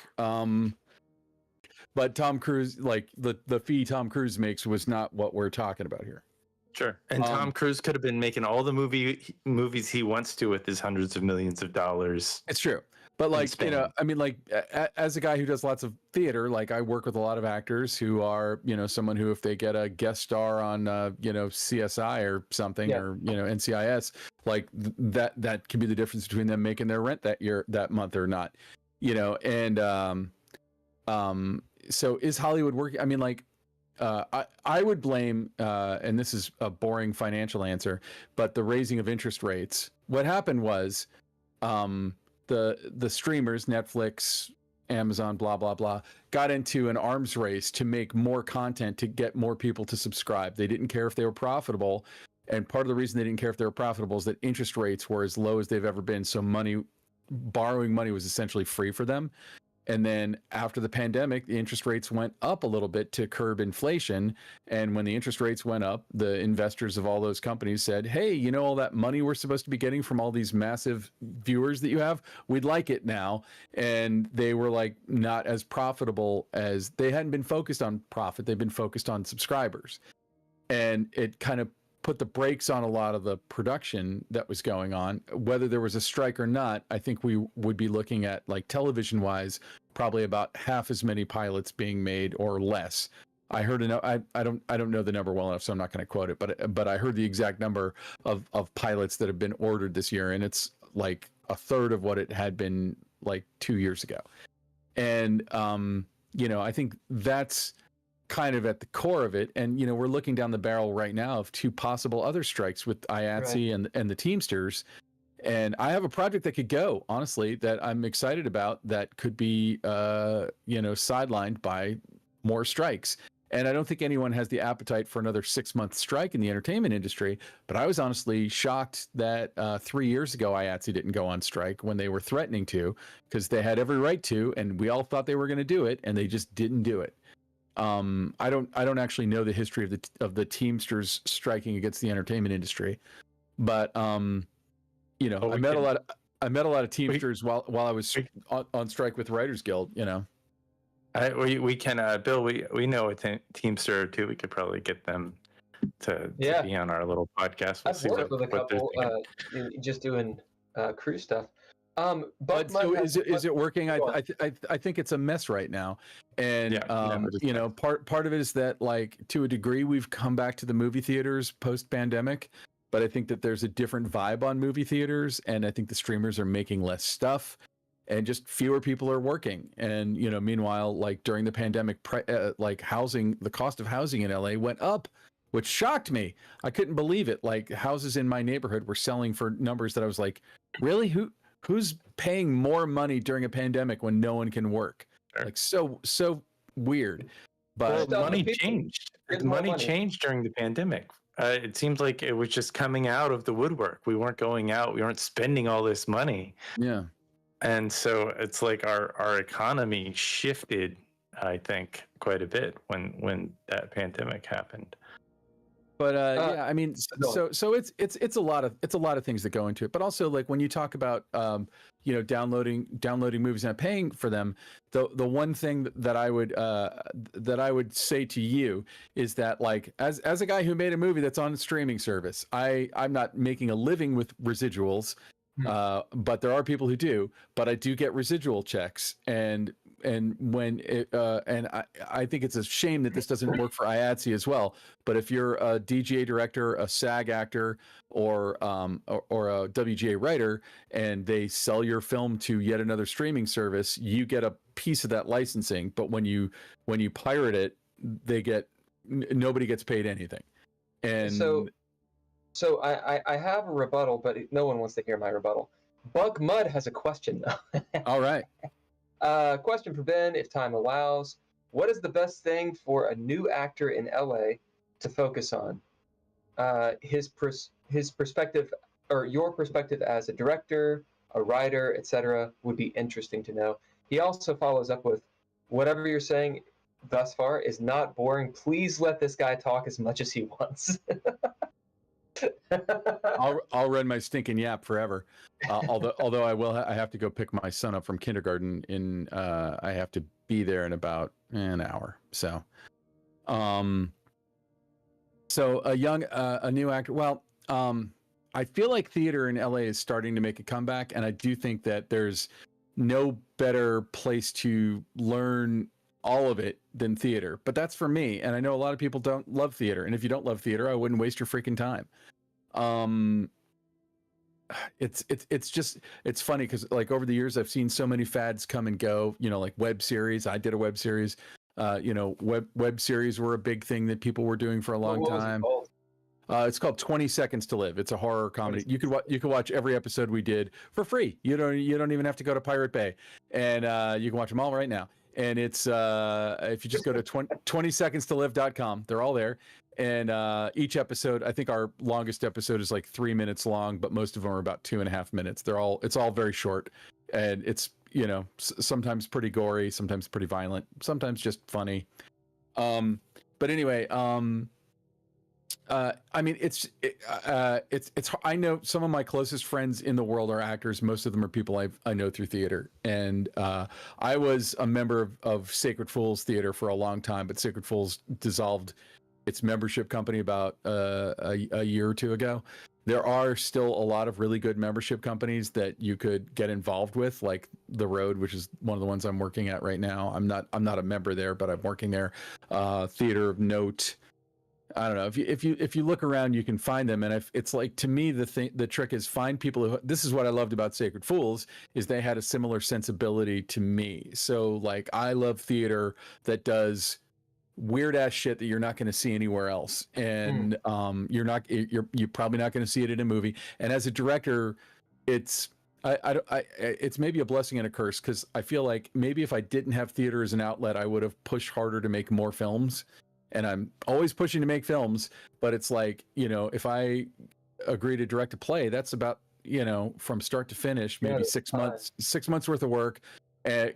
But Tom Cruise, like the fee Tom Cruise makes was not what we're talking about here. Sure. And Tom Cruise could have been making all the movies he wants to with his hundreds of millions of dollars. It's true. But like, you know, I mean, like as a guy who does lots of theater, like I work with a lot of actors who are, you know, someone who, if they get a guest star on, you know, CSI or something, or, you know, NCIS, like that can be the difference between them making their rent that month or not, you know? And, so is Hollywood working? I mean, like, I would blame, and this is a boring financial answer, but the raising of interest rates. What happened was, the streamers, Netflix, Amazon, blah blah blah, got into an arms race to make more content to get more people to subscribe. They didn't care if they were profitable, and part of the reason they didn't care if they were profitable is that interest rates were as low as they've ever been. So borrowing money was essentially free for them. And then after the pandemic, the interest rates went up a little bit to curb inflation. And when the interest rates went up, the investors of all those companies said, hey, you know, all that money we're supposed to be getting from all these massive viewers that you have, we'd like it now. And they were like not as profitable as they hadn't been focused on profit. They've been focused on subscribers. And it kind of put the brakes on a lot of the production that was going on. Whether there was a strike or not, I think we would be looking at, like, television wise, probably about half as many pilots being made or less. I heard I don't know the number well enough, so I'm not going to quote it, but I heard the exact number of pilots that have been ordered this year, and it's like a third of what it had been like 2 years ago. And you know, I think that's kind of at the core of it. And, you know, we're looking down the barrel right now of two possible other strikes with IATSE and the Teamsters. And I have a project that could go, honestly, that I'm excited about that could be, you know, sidelined by more strikes. And I don't think anyone has the appetite for another 6-month strike in the entertainment industry. But I was honestly shocked that 3 years ago, IATSE didn't go on strike when they were threatening to, because they had every right to, and we all thought they were going to do it, and they just didn't do it. I don't actually know the history of the Teamsters striking against the entertainment industry, but you know, I met a lot of Teamsters while I was on strike with Writers Guild. You know, we can Bill. We know a Teamster or two. We could probably get them to be on our little podcast. I've worked with a couple just doing crew stuff. But so is it working? I think it's a mess right now, and you know, part of it is that, like, to a degree we've come back to the movie theaters post pandemic, but I think that there's a different vibe on movie theaters, and I think the streamers are making less stuff, and just fewer people are working. And, you know, meanwhile, like during the pandemic, like the cost of housing in LA went up, which shocked me. I couldn't believe it. Like, houses in my neighborhood were selling for numbers that I was like, really? Who's paying more money during a pandemic when no one can work? Sure. Like, so weird. But money changed. Money changed during the pandemic. It seems like it was just coming out of the woodwork. We weren't going out. We weren't spending all this money. Yeah. And so it's like our economy shifted, I think, quite a bit when that pandemic happened. But yeah, I mean, so it's a lot of things that go into it. But also, like, when you talk about you know, downloading movies and paying for them, the one thing that I would say to you is that, like, as a guy who made a movie that's on a streaming service, I'm not making a living with residuals, but there are people who do. But I do get residual checks, and when it and I think it's a shame that this doesn't work for IATSE as well. But if you're a DGA director, a SAG actor, or a WGA writer, and they sell your film to yet another streaming service, you get a piece of that licensing. But when you pirate it, nobody gets paid anything. And so I have a rebuttal, but no one wants to hear my rebuttal. Bug Mud has a question, though. All right. Question for Ben, if time allows. What is the best thing for a new actor in LA to focus on? His perspective, or your perspective as a director, a writer, etc., would be interesting to know. He also follows up with, whatever you're saying thus far is not boring. Please let this guy talk as much as he wants. I'll run my stinking yap forever. Although I have to go pick my son up from kindergarten I have to be there in about an hour. So a new actor. Well, I feel like theater in LA is starting to make a comeback, and I do think that there's no better place to learn all of it than theater. But that's for me, and I know a lot of people don't love theater. And if you don't love theater, I wouldn't waste your freaking time. It's funny because like over the years I've seen so many fads come and go, like web series. I did a web series. Web series were a big thing that people were doing for a long time. It's called 20 Seconds to Live. It's a horror comedy. You could watch every episode we did for free. You don't even have to go to Pirate Bay, and you can watch them all right now. And it's if you just go to 20secondstolive.com, they're all there. And each episode, I think our longest episode is like 3 minutes long, but most of them are about 2.5 minutes. It's all very short, and it's sometimes pretty gory, sometimes pretty violent, sometimes just funny. But anyway, I mean, it's I know some of my closest friends in the world are actors. Most of them are people I know through theater. And I was a member of Sacred Fools Theater for a long time, but Sacred Fools dissolved its membership company about a year or two ago. There are still a lot of really good membership companies that you could get involved with, like The Road, which is one of the ones I'm working at right now. I'm not a member there, but I'm working there. Theater of Note. I don't know, if you look around, you can find them. And it's like, to me, the trick is find people who, this is what I loved about Sacred Fools, is they had a similar sensibility to me. So like, I love theater that does weird ass shit that you're not going to see anywhere else. And you're probably not going to see it in a movie. And as a director, it's maybe a blessing and a curse, because I feel like maybe if I didn't have theater as an outlet, I would have pushed harder to make more films. And I'm always pushing to make films, but it's like, if I agree to direct a play, that's about, from start to finish, maybe 6 months worth of work,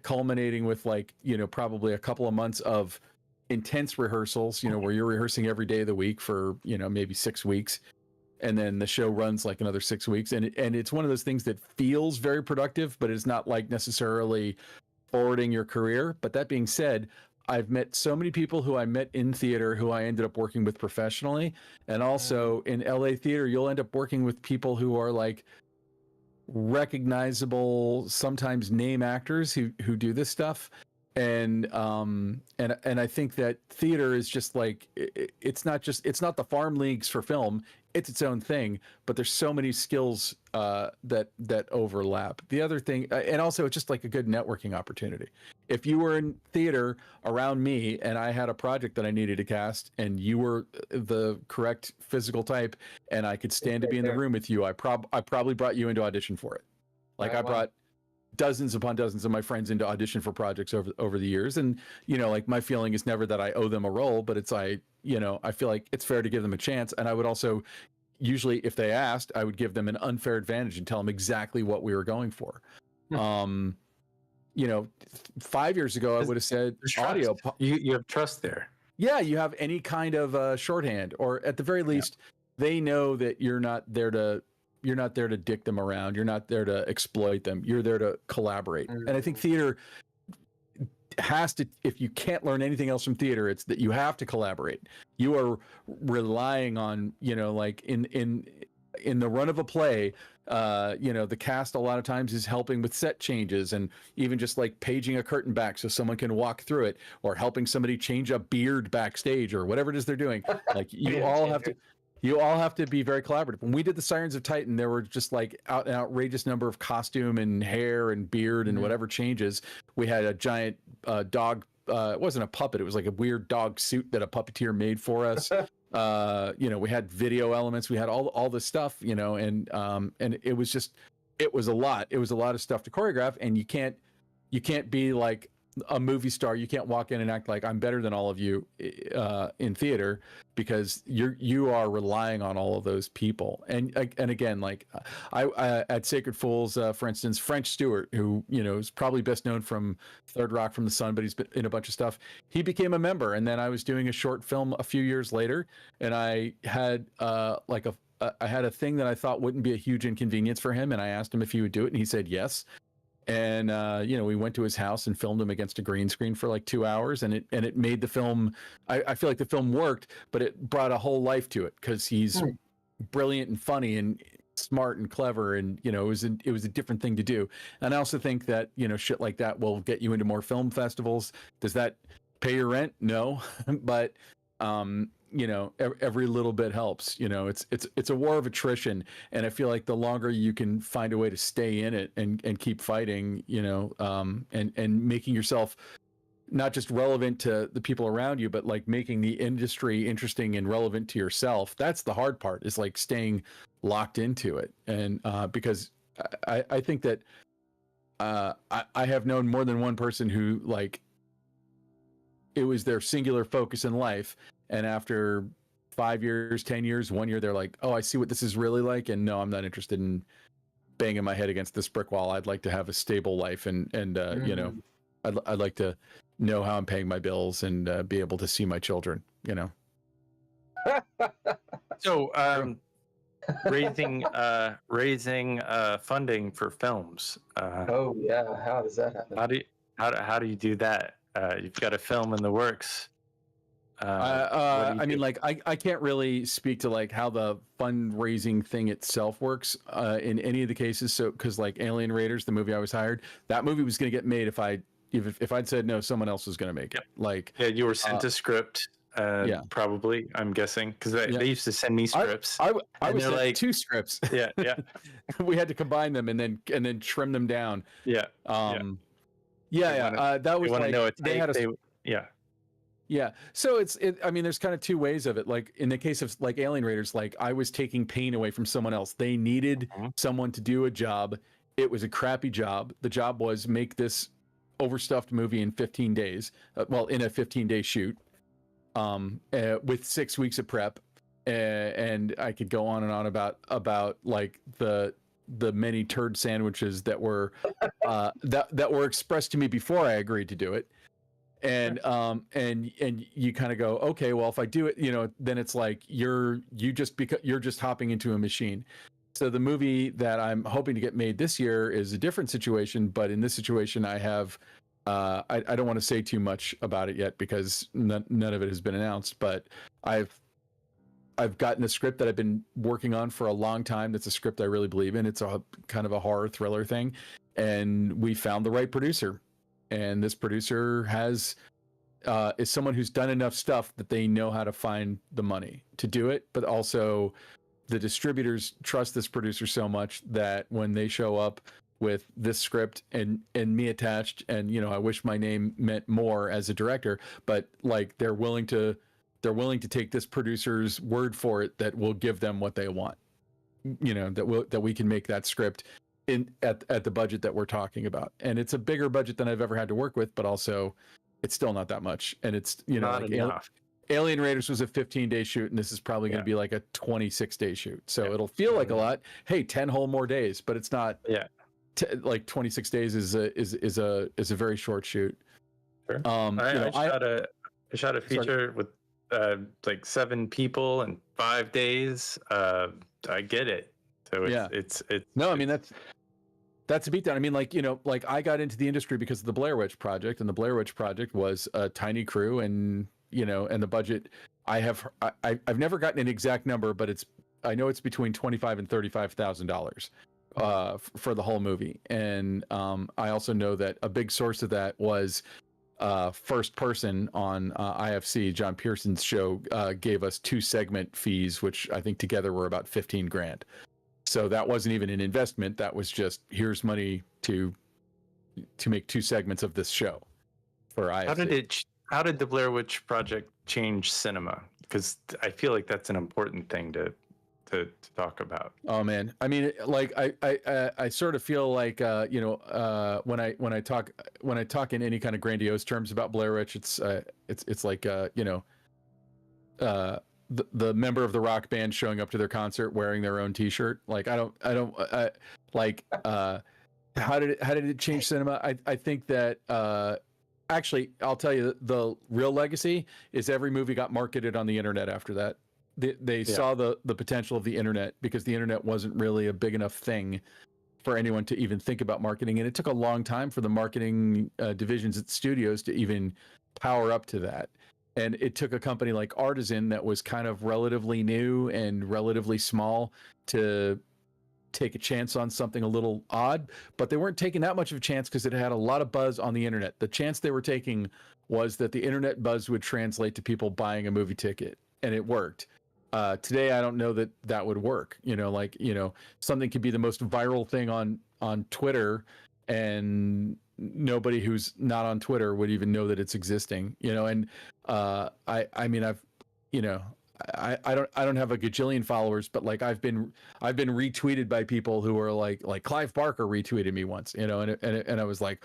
culminating with like, probably a couple of months of intense rehearsals, where you're rehearsing every day of the week for, maybe 6 weeks. And then the show runs like another 6 weeks. And it's one of those things that feels very productive, but it's not like necessarily forwarding your career. But that being said, I've met so many people who I met in theater who I ended up working with professionally. And also in LA theater, you'll end up working with people who are like recognizable, sometimes name actors who do this stuff. And I think that theater is just like, it's not the farm leagues for film. It's its own thing, but there's so many skills that overlap. The other thing, and also it's just like a good networking opportunity. If you were in theater around me and I had a project that I needed to cast, and you were the correct physical type, and I could stand to be in the room with you, I probably brought you into audition for it. Like I brought dozens upon dozens of my friends into audition for projects over the years. And, like my feeling is never that I owe them a role, but it's I feel like it's fair to give them a chance. And I would also, usually if they asked, I would give them an unfair advantage and tell them exactly what we were going for. 5 years ago, I would have said audio. You have trust there. Yeah. You have any kind of shorthand, or at the very least, they know that you're not there to dick them around. You're not there to exploit them. You're there to collaborate. And I think theater has to, if you can't learn anything else from theater, it's that you have to collaborate. You are relying on, like in the run of a play, the cast a lot of times is helping with set changes, and even just like paging a curtain back so someone can walk through it, or helping somebody change a beard backstage, or whatever it is they're doing. Like you all have to be very collaborative. When we did the Sirens of Titan, there were just like an outrageous number of costume and hair and beard and whatever changes. We had a giant dog. It wasn't a puppet. It was like a weird dog suit that a puppeteer made for us. We had video elements. We had all this stuff, and it was a lot. It was a lot of stuff to choreograph, and you can't be like a movie star, you can't walk in and act like I'm better than all of you in theater, because you are relying on all of those people. And again, like I at Sacred Fools, for instance, French Stewart, who is probably best known from Third Rock from the Sun, but he's been in a bunch of stuff. He became a member, and then I was doing a short film a few years later, and I had I had a thing that I thought wouldn't be a huge inconvenience for him, and I asked him if he would do it, and he said yes. And we went to his house and filmed him against a green screen for like 2 hours, and it made the film. I feel like the film worked, but it brought a whole life to it because he's brilliant and funny and smart and clever, and it was a different thing to do. And I also think that shit like that will get you into more film festivals. Does that pay your rent? No, but every little bit helps. It's a war of attrition, and I feel like the longer you can find a way to stay in it and keep fighting, and making yourself not just relevant to the people around you, but like making the industry interesting and relevant to yourself. That's the hard part, is like staying locked into it. And because I think that I have known more than one person who, like, it was their singular focus in life, and after 5 years, 10 years, 1 year, they're like, oh, I see what this is really like, and no, I'm not interested in banging my head against this brick wall. I'd like to have a stable life, and I'd like to know how I'm paying my bills and be able to see my children. So raising funding for films. Oh yeah, how does that happen? How do you do that? You've got a film in the works. I mean, like, I can't really speak to like how the fundraising thing itself works in any of the cases. So, because like Alien Raiders, the movie I was hired, that movie was going to get made if I'd said no, someone else was going to make it. Like, yeah, you were sent a script. Yeah, probably. I'm guessing because they used to send me scripts. I was sent like 2 scripts. Yeah. We had to combine them and then trim them down. Yeah. That was like they had a. Yeah. So I mean, there's kind of 2 ways of it. Like in the case of like Alien Raiders, like I was taking pain away from someone else. They needed someone to do a job. It was a crappy job. The job was make this overstuffed movie in 15 days. In a 15-day shoot, with 6 weeks of prep. And I could go on and on about like the many turd sandwiches that were that were expressed to me before I agreed to do it. And you kind of go, okay, well, if I do it, then it's like you're just hopping into a machine. So the movie that I'm hoping to get made this year is a different situation, but in this situation, I have I don't want to say too much about it yet because none of it has been announced. But I've gotten a script that I've been working on for a long time. That's a script I really believe in. It's a kind of a horror thriller thing, and we found the right producer. And this producer is someone who's done enough stuff that they know how to find the money to do it. But also the distributors trust this producer so much that when they show up with this script and me attached, and I wish my name meant more as a director, but like they're willing to take this producer's word for it that will give them what they want. That we can make that script at the budget that we're talking about. And it's a bigger budget than I've ever had to work with, but also it's still not that much. And it's not like enough. Alien Raiders was a 15-day shoot, and this is probably going to be like a 26-day shoot. So it'll feel like a lot. Hey, 10 whole more days, but it's not. Yeah. Like 26 days is a very short shoot. Sure. I shot a feature with like 7 people in 5 days. I get it. So it's no, I mean that's a beatdown. I mean, like I got into the industry because of the Blair Witch Project, and the Blair Witch Project was a tiny crew, and and the budget. I've never gotten an exact number, but I know it's between $25,000 and $35,000 for the whole movie. And I also know that a big source of that was First Person on IFC. John Pearson's show gave us 2 segment fees, which I think together were about $15,000. So that wasn't even an investment. That was just, here's money to make 2 segments of this show for IFC. How did the Blair Witch Project change cinema? Because I feel like that's an important thing to to talk about. Oh man, I mean, like I sort of feel like when I talk in any kind of grandiose terms about Blair Witch, it's like the member of the rock band showing up to their concert wearing their own T-shirt. Like how did it change cinema? I think that actually, I'll tell you, the real legacy is every movie got marketed on the internet after that. They saw the potential of the internet, because the internet wasn't really a big enough thing for anyone to even think about marketing. And it took a long time for the marketing divisions at studios to even power up to that. And it took a company like Artisan that was kind of relatively new and relatively small to take a chance on something a little odd, but they weren't taking that much of a chance because it had a lot of buzz on the internet. The chance they were taking was that the internet buzz would translate to people buying a movie ticket, and it worked. Today, I don't know that would work. Something could be the most viral thing on Twitter, and nobody who's not on Twitter would even know that it's existing. And I don't have a gajillion followers, but like I've been retweeted by people who are like Clive Barker retweeted me once, and I was like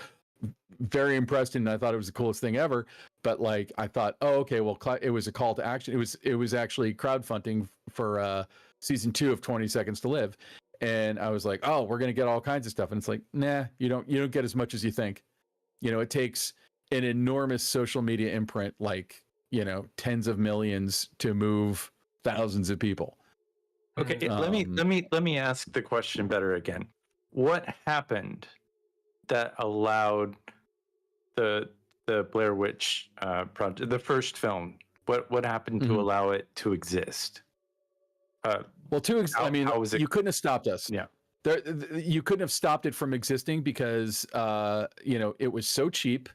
very impressed, and I thought it was the coolest thing ever. But like I thought, oh, okay, well, it was a call to action. It was actually crowdfunding for season 2 of 20 Seconds to Live, and I was like, oh, we're gonna get all kinds of stuff, and it's like, nah, you don't get as much as you think. It takes an enormous social media imprint, like tens of millions, to move thousands of people. Okay, let me ask the question better again. What happened that allowed the Blair Witch project, the first film? What happened to allow it to exist? You couldn't have stopped us. Yeah. You couldn't have stopped it from existing because it was so cheap.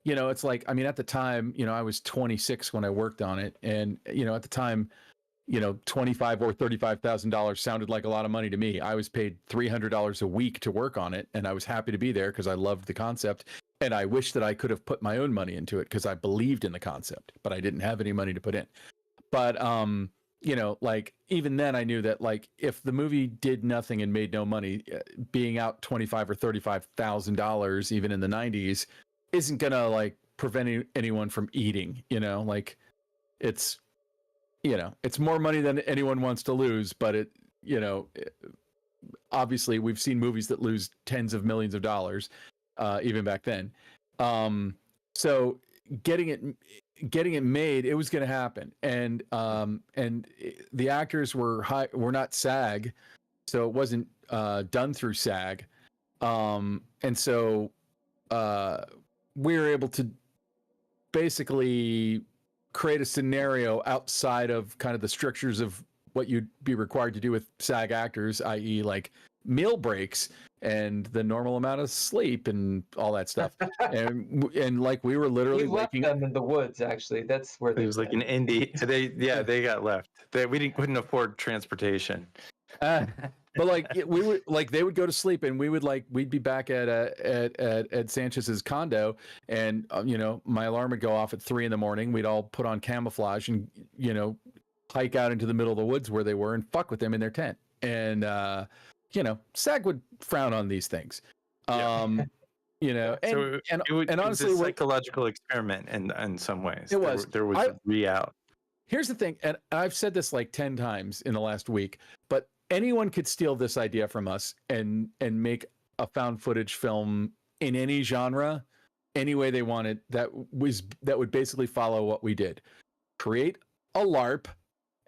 It's like, I mean, at the time, I was 26 when I worked on it, and at the time, $25,000 or $35,000 sounded like a lot of money to me. I was paid $300 a week to work on it, and I was happy to be there because I loved the concept, and I wish that I could have put my own money into it because I believed in the concept, but I didn't have any money to put in. But like even then, I knew that like if the movie did nothing and made no money, being out $25,000 or $35,000 even in the 90s isn't gonna like prevent anyone from eating. Like it's more money than anyone wants to lose, but it obviously we've seen movies that lose tens of millions of dollars even back then. So getting it made, it was going to happen, and the actors were not SAG, so it wasn't done through SAG, and so we were able to basically create a scenario outside of kind of the strictures of what you'd be required to do with SAG actors, i.e. like meal breaks and the normal amount of sleep and all that stuff. and like we were literally waking them in the woods. Actually, that's where it was like an indie. They got left. We couldn't afford transportation. But like we would like they would go to sleep, and we'd be back at Sanchez's condo, and my alarm would go off at 3 a.m. We'd all put on camouflage and hike out into the middle of the woods where they were and fuck with them in their tent. And SAG would frown on these things. And honestly, it was a psychological experiment in some ways. It was. There was a reality. Here's the thing, and I've said this like 10 times in the last week, but anyone could steal this idea from us and make a found footage film in any genre, any way they wanted. That would basically follow what we did. Create a LARP,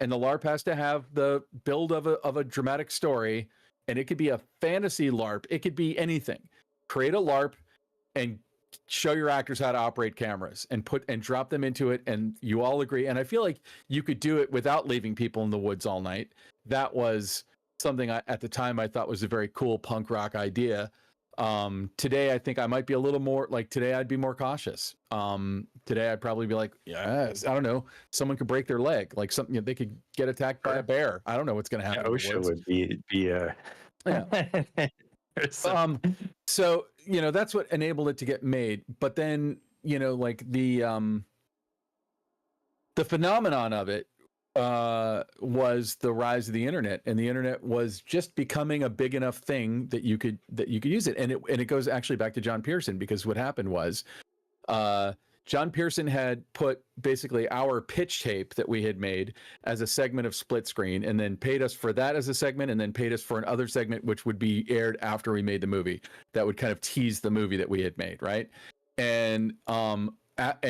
and the LARP has to have the build of a dramatic story, and it could be a fantasy LARP. It could be anything. Create a LARP and show your actors how to operate cameras and drop them into it, and you all agree. And I feel like you could do it without leaving people in the woods all night. That was something at the time I thought was a very cool punk rock idea. Today I think I might be a little more like, today I'd be more cautious. Today I'd probably be like, yes, I don't know, someone could break their leg, like something, they could get attacked by a bear. I don't know what's going to happen. OSHA would be yeah. So that's what enabled it to get made. But then like the phenomenon of it was the rise of the internet, and the internet was just becoming a big enough thing that you could use it. And it goes actually back to John Pearson, because what happened was John Pearson had put basically our pitch tape that we had made as a segment of Split Screen, and then paid us for that as a segment, and then paid us for another segment which would be aired after we made the movie, that would kind of tease the movie that we had made, right? And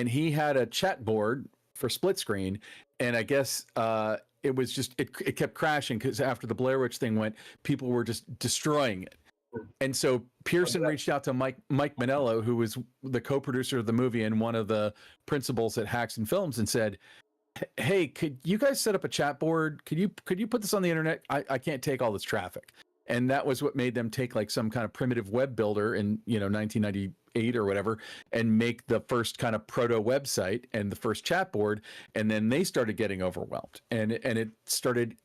he had a chat board for Split Screen, and I guess it was just it kept crashing, because after the Blair Witch thing went, people were just destroying it. And so Pearson reached out to Mike Manello, who was the co-producer of the movie and one of the principals at Hacks and Films, and said, "Hey, could you guys set up a chat board? Could you put this on the internet? I can't take all this traffic." And that was what made them take like some kind of primitive web builder in 1998 or whatever, and make the first kind of proto website and the first chat board. And then they started getting overwhelmed, and it started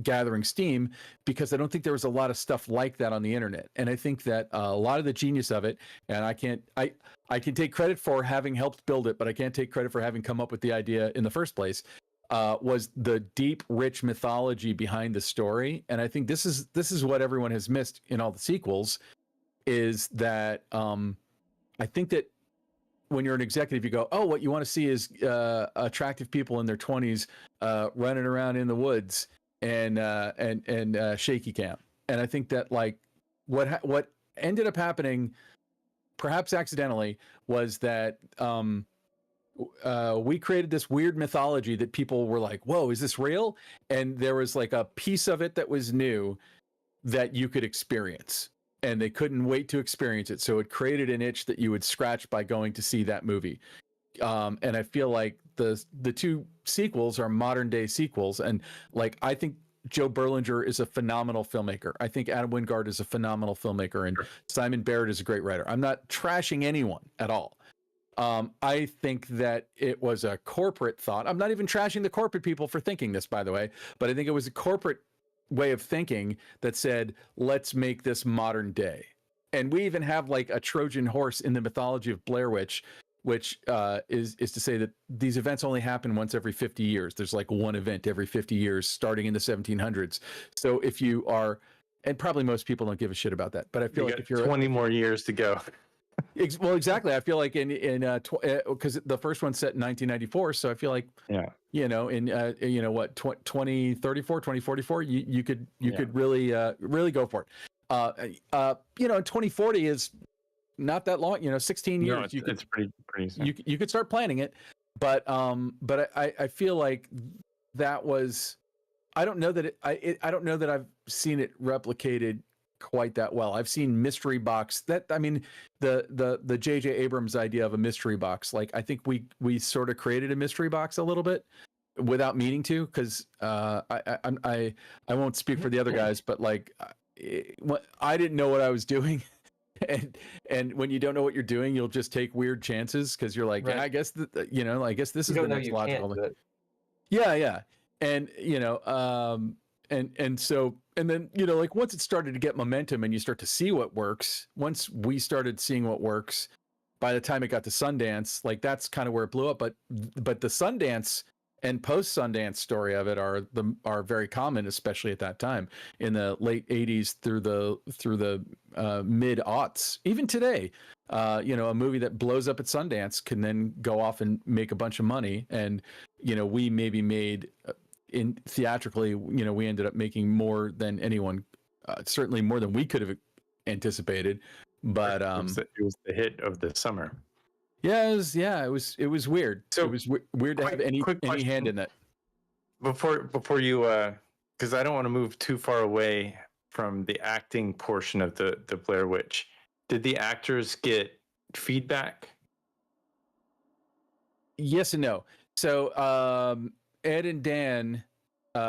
gathering steam, because I don't think there was a lot of stuff like that on the internet. And I think that a lot of the genius of it, and I can take credit for having helped build it, but I can't take credit for having come up with the idea in the first place, was the deep, rich mythology behind the story. And I think this is what everyone has missed in all the sequels, is that I think that when you're an executive, you go, oh, what you want to see is attractive people in their 20s running around in the woods and shaky cam. And I think that like what ended up happening, perhaps accidentally, was that we created this weird mythology that people were like, whoa, is this real? And there was like a piece of it that was new that you could experience, and they couldn't wait to experience it. So it created an itch that you would scratch by going to see that movie. And I feel like the two sequels are modern day sequels. And like, I think Joe Berlinger is a phenomenal filmmaker. I think Adam Wingard is a phenomenal filmmaker, and Simon Barrett is a great writer. I'm not trashing anyone at all. I think that it was a corporate thought. I'm not even trashing the corporate people for thinking this, by the way, but I think it was a corporate way of thinking that said, let's make this modern day. And we even have like a Trojan horse in the mythology of Blair Witch, which is to say that these events only happen once every 50 years. There's like one event every 50 years, starting in the 1700s. So if you are, and probably most people don't give a shit about that, but I feel like if you're 20 more years to go. Well, exactly. I feel like because the first one's set in 1994, so I feel like in what 2034, 2044, you could really go for it. 2040 is not that long. 16 years. No, it's pretty soon. You could start planning it, but I feel like that was. I don't know that I don't know that I've seen it replicated quite that well. I've seen mystery box the JJ Abrams idea of a mystery box. Like, I think we sort of created a mystery box a little bit without meaning to, because I won't speak for the other guys, but like I didn't know what I was doing. And when you don't know what you're doing, you'll just take weird chances, because you're like, right. I guess this is the next logical thing. Yeah. And and then like once it started to get momentum and you start to see what works, once we started seeing what works, by the time it got to Sundance, like that's kind of where it blew up. But the Sundance and post Sundance story of it are very common, especially at that time in the late 80s through the mid aughts. Even today, a movie that blows up at Sundance can then go off and make a bunch of money. And we maybe made in theatrically, we ended up making more than anyone, certainly more than we could have anticipated. But it was the hit of the summer. Yeah, it was weird. So it was weird to have any hand in that. Before you, because I don't want to move too far away from the acting portion of the Blair Witch. Did the actors get feedback? Yes and no. So Ed and Dan,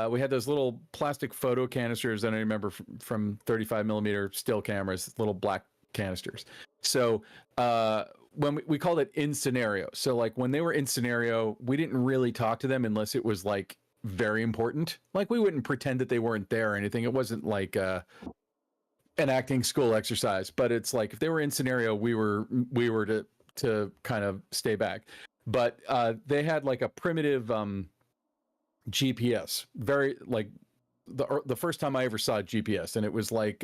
we had those little plastic photo canisters that I remember from 35 millimeter still cameras, little black canisters. So when we called it in scenario. So like when they were in scenario, we didn't really talk to them unless it was like very important. Like we wouldn't pretend that they weren't there or anything. It wasn't like an acting school exercise, but it's like if they were in scenario, we were to kind of stay back. But they had like a primitive GPS. Very like the first time I ever saw GPS, and it was like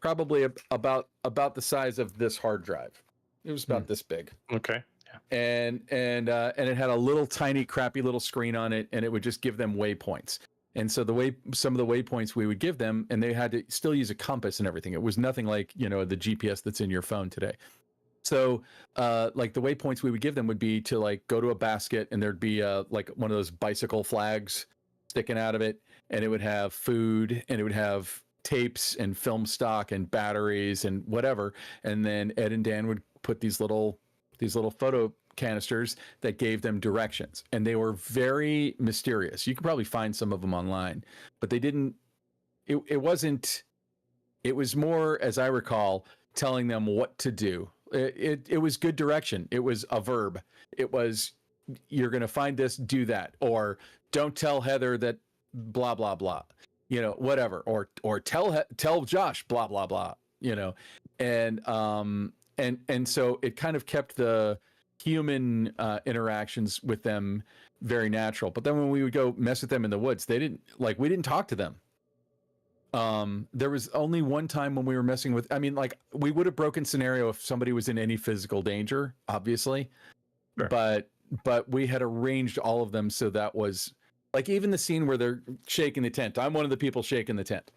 probably about the size of this hard drive. It was about this big. Okay. Yeah. And it had a little tiny crappy little screen on it, and it would just give them waypoints. And so some of the waypoints we would give them, and they had to still use a compass and everything. It was nothing like, the GPS that's in your phone today. So like the waypoints we would give them would be to like go to a basket, and there'd be like one of those bicycle flags sticking out of it, and it would have food, and it would have tapes and film stock and batteries and whatever. And then Ed and Dan would put these little photo canisters that gave them directions, and they were very mysterious. You could probably find some of them online, but they didn't. It was more, as I recall, telling them what to do. It was good direction. It was a verb. It was, you're going to find this, do that, or don't tell Heather that blah blah blah, whatever, or tell Josh blah blah blah, and so it kind of kept the human interactions with them very natural. But then when we would go mess with them in the woods, we didn't talk to them. There was only one time when we were messing with, we would have broken scenario if somebody was in any physical danger, obviously. Sure. But we had arranged all of them so that was like, even the scene where they're shaking the tent. I'm one of the people shaking the tent.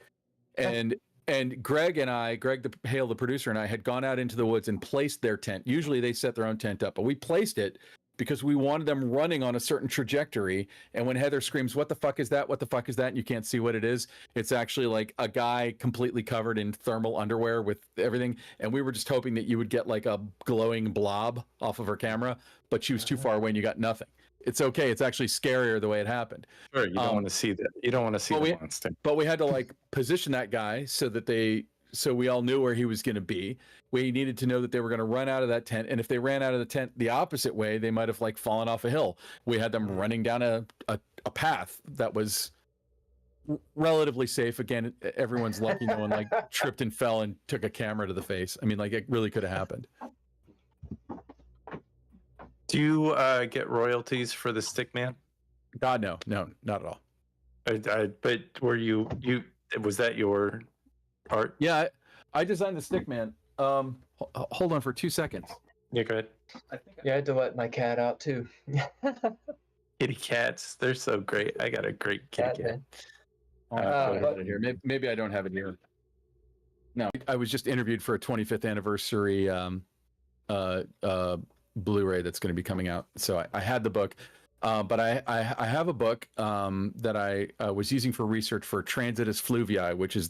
And Greg Hale, the producer, and I had gone out into the woods and placed their tent. Usually they set their own tent up, but we placed it because we wanted them running on a certain trajectory. And when Heather screams, "What the fuck is that? What the fuck is that?" and you can't see what it is, it's actually like a guy completely covered in thermal underwear with everything. And we were just hoping that you would get like a glowing blob off of her camera, but she was too far away and you got nothing. It's okay. It's actually scarier the way it happened. Sure, you don't want to see that. You don't want to see the monster. But we had to like position that guy so we all knew where he was going to be. We needed to know that they were going to run out of that tent, and if they ran out of the tent the opposite way, they might have like fallen off a hill. We had them running down a path that was relatively safe. Again, everyone's lucky no one like tripped and fell and took a camera to the face. Like it really could have happened. Do you get royalties for the Stickman? God, no, not at all. But were you was that your art? Yeah, I designed the Stickman. Hold on for 2 seconds. Yeah, go ahead. I had to let my cat out too. Kitty cats, they're so great. I got a great kitty cat. Here. Maybe I don't have it here. No, I was just interviewed for a 25th anniversary Blu-ray that's going to be coming out. So I had the book, but I have a book that I was using for research for Transitus Fluvii, which is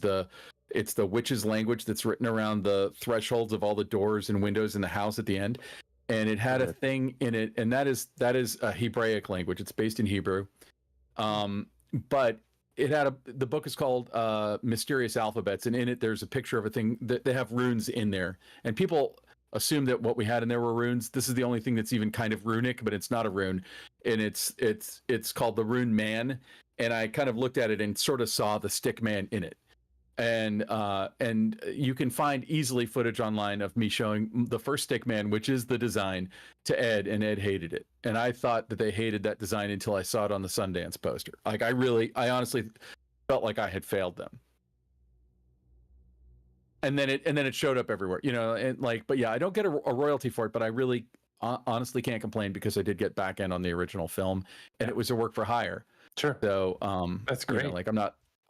it's the witch's language that's written around the thresholds of all the doors and windows in the house at the end. And it had a thing in it, and that is a Hebraic language. It's based in Hebrew. But it had the book is called Mysterious Alphabets, and in it there's a picture of a thing that they have runes in there. And people assume that what we had in there were runes. This is the only thing that's even kind of runic, but it's not a rune. And it's called the Rune Man. And I kind of looked at it and sort of saw the Stickman in it. And you can find easily footage online of me showing the first Stickman, which is the design, to Ed, and Ed hated it. And I thought that they hated that design until I saw it on the Sundance poster. Like I honestly felt like I had failed them. And then it showed up everywhere, and but yeah, I don't get a royalty for it, but I really honestly can't complain because I did get back end on the original film, and it was a work for hire. Sure. So that's great.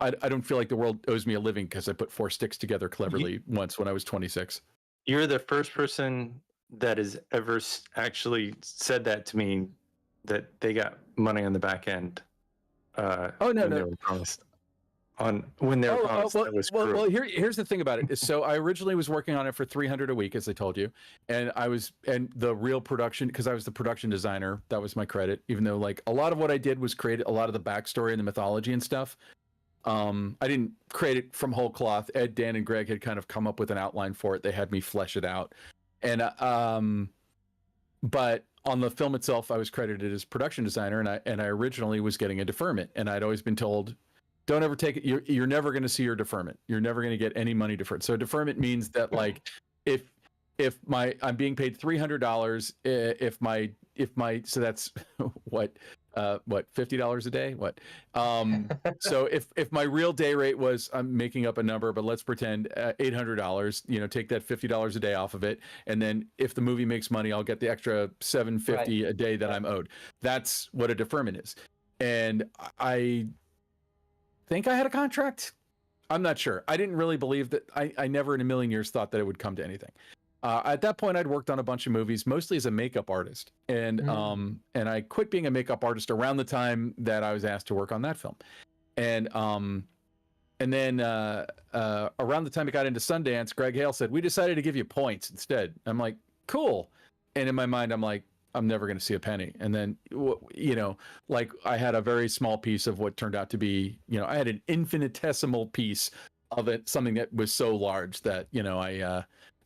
I don't feel like the world owes me a living because I put 4 sticks together cleverly once when I was 26. You're the first person that has ever actually said that to me, that they got money on the back end. No. They were promised. When they were promised that was cruel. Well, here's the thing about it. So I originally was working on it for $300 a week, as I told you, and the real production, because I was the production designer, that was my credit. Even though like a lot of what I did was create a lot of the backstory and the mythology and stuff. I didn't create it from whole cloth. Ed, Dan, and Greg had kind of come up with an outline for it. They had me flesh it out, and but on the film itself, I was credited as production designer, and I originally was getting a deferment, and I'd always been told, don't ever take it. You're never going to see your deferment. You're never going to get any money deferred. So deferment means that like if I'm being paid $300, if my so that's what $50 a day? What? So if my real day rate was, I'm making up a number, but let's pretend $800, take that $50 a day off of it. And then if the movie makes money, I'll get the extra $750 a day that I'm owed. That's what a deferment is. And I think I had a contract. I'm not sure. I didn't really believe that. I never in a million years thought that it would come to anything. At that point, I'd worked on a bunch of movies, mostly as a makeup artist, and I quit being a makeup artist around the time that I was asked to work on that film, and then around the time it got into Sundance, Greg Hale said, "We decided to give you points instead." I'm like, "Cool," and in my mind, I'm like, "I'm never going to see a penny." And then, like I had a very small piece of what turned out to be, I had an infinitesimal piece of it, something that was so large that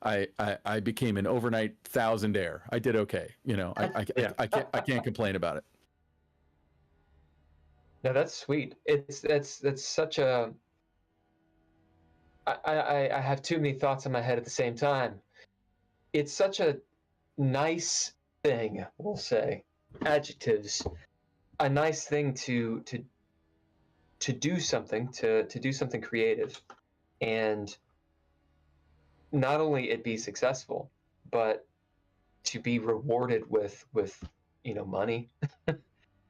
I became an overnight thousandaire. I did okay. I can't complain about it. No, that's sweet. That's such a. I have too many thoughts in my head at the same time. It's such a nice thing, we'll say, adjectives. A nice thing to do something, to do something creative, and not only it be successful, but to be rewarded with money.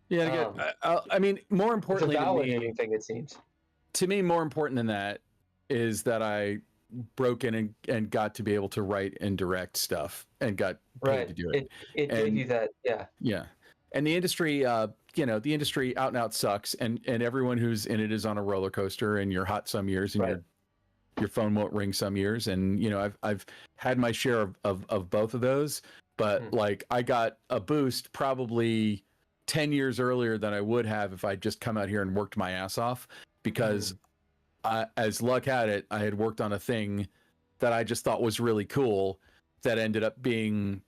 Yeah, I mean, more importantly, it's a validating thing, it seems. To me, more important than that is that I broke in and got to be able to write and direct stuff and got paid to do it. It gave you that, yeah. Yeah. And the industry, the industry out and out sucks, and everyone who's in it is on a roller coaster, and you're hot some years and your phone won't ring some years. And, I've had my share of both of those, but like I got a boost probably 10 years earlier than I would have if I'd just come out here and worked my ass off, because as luck had it, I had worked on a thing that I just thought was really cool that ended up being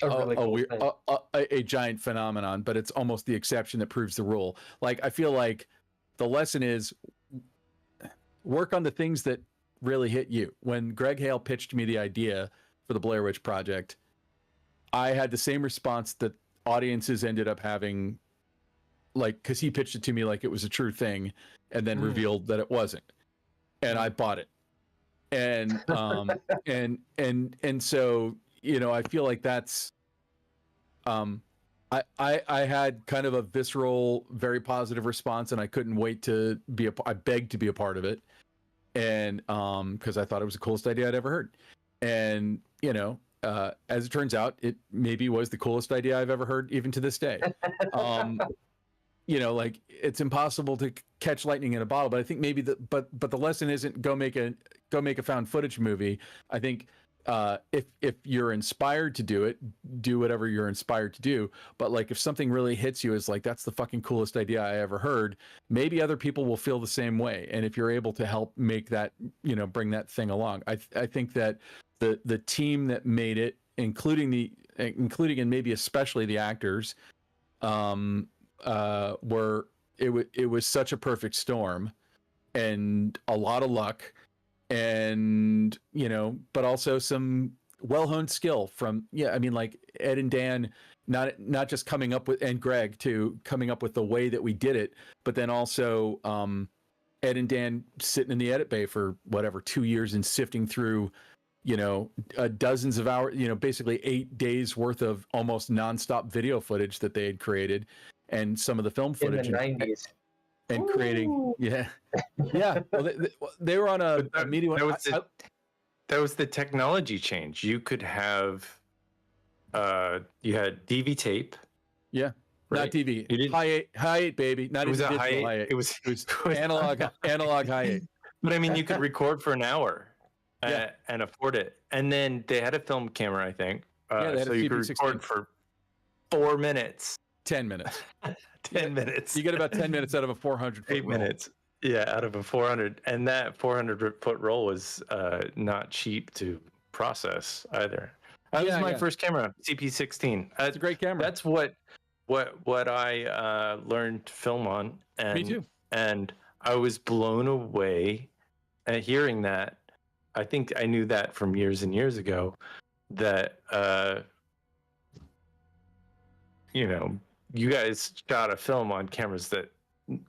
a giant phenomenon. But it's almost the exception that proves the rule. Like, I feel like the lesson is work on the things that really hit you. When Greg Hale pitched me the idea for the Blair Witch Project, I had the same response that audiences ended up having, like, because he pitched it to me like it was a true thing, and then revealed that it wasn't, and I bought it, and and so I feel like that's I had kind of a visceral, very positive response, and I couldn't wait to be I begged to be a part of it, and because I thought it was the coolest idea I'd ever heard, and as it turns out, it maybe was the coolest idea I've ever heard, even to this day. Like, it's impossible to catch lightning in a bottle, but I think maybe but the lesson isn't go make a found footage movie. I think if you're inspired to do it, do whatever you're inspired to do. But like, if something really hits you as like, that's the fucking coolest idea I ever heard, maybe other people will feel the same way. And if you're able to help make that, bring that thing along, I think that the team that made it, including and maybe especially the actors, it was such a perfect storm, and a lot of luck, and but also some well-honed skill from like Ed and Dan, not just coming up with, and Greg too, coming up with the way that we did it, but then also Ed and Dan sitting in the edit bay for 2 years and sifting through dozens of hours, basically 8 days worth of almost nonstop video footage that they had created, and some of the film footage in the 90s. And creating, well, they were on a medium. That was the technology change. You could have, you had DV tape. Yeah, right? Not DV. High 8, baby. Not even digital high 8. It was analog high 8. But I mean, you could record for an hour and afford it. And then they had a film camera, I think. So you could record for 4 minutes. 10 minutes. 10 minutes. You get about 10 minutes out of a 400 foot 8 minutes. Yeah, out of a 400. And that 400 foot roll was not cheap to process either. That was my first camera, CP16. It's a great camera. That's what I learned to film on. And, me too. And I was blown away at hearing that. I think I knew that from years and years ago, that you guys shot a film on cameras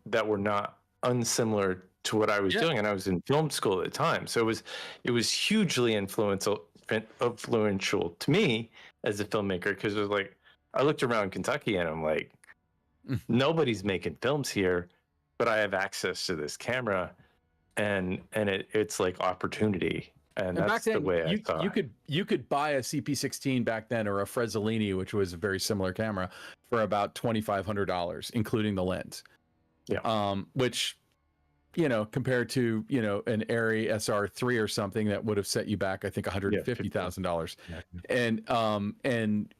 that were not unsimilar to what I was doing, and I was in film school at the time, so it was hugely influential to me as a filmmaker, because it was like I looked around Kentucky and I'm like, nobody's making films here, but I have access to this camera, and it's like opportunity, and that's back then, the way I saw it. You could buy a CP16 back then, or a Frezzolini, which was a very similar camera, for about $2,500, including the lens. Yeah. Which, compared to an Arri SR3 or something, that would have set you back, I think, $150,000. And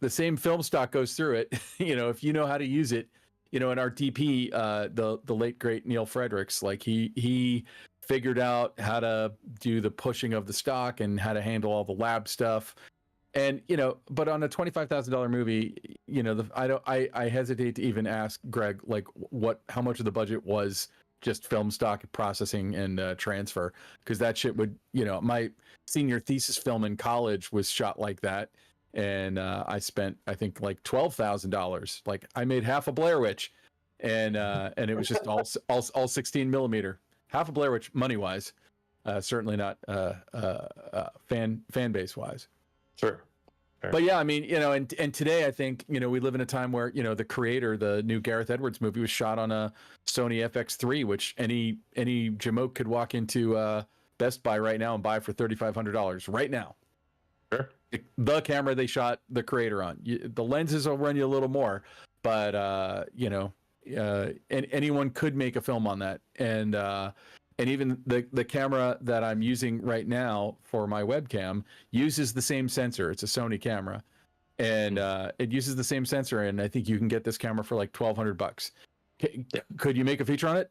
the same film stock goes through it. If you know how to use it. In our DP, the late great Neil Fredericks, like he figured out how to do the pushing of the stock and how to handle all the lab stuff. And but on a $25,000 movie, I hesitate to even ask Greg like how much of the budget was just film stock processing and transfer, because that shit would, my senior thesis film in college was shot like that. And I spent, I think, like $12,000. Like I made half a Blair Witch, and it was just all 16 millimeter. Half a Blair Witch, money wise, certainly not fan base wise. Sure. But yeah, I mean, and today I think we live in a time where the Creator, the new Gareth Edwards movie, was shot on a Sony FX3, which any jamoke could walk into Best Buy right now and buy for $3,500 right now. Sure. The camera they shot the Creator on. The lenses will run you a little more, but and anyone could make a film on that. And even the camera that I'm using right now for my webcam uses the same sensor. It's a Sony camera, and it uses the same sensor. And I think you can get this camera for like $1,200. Could you make a feature on it?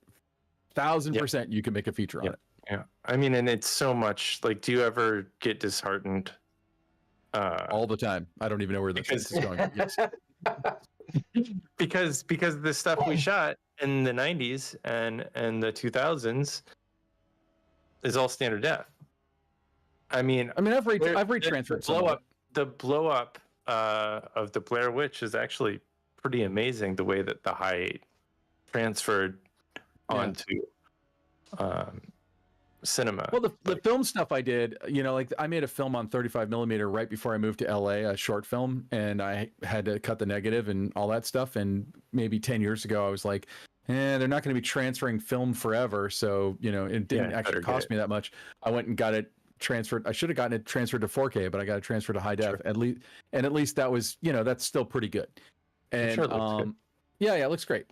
1,000% you can make a feature on it. Yeah, I mean, and it's so much. Like, do you ever get disheartened? All the time. I don't even know where this is going. Yes. because the stuff we shot in the 90s and the 2000s is all standard def. I mean I've retransferred the blow up of the Blair Witch is actually pretty amazing, the way that the high transferred onto cinema. Well, the film stuff I did, like I made a film on 35 millimeter right before I moved to LA, a short film, and I had to cut the negative and all that stuff. And maybe 10 years ago, I was like, they're not going to be transferring film forever. So, it didn't actually cost me that much. I went and got it transferred. I should have gotten it transferred to 4K, but I got it transferred to high def at least that was, that's still pretty good. And sure it looks good. Yeah, it looks great.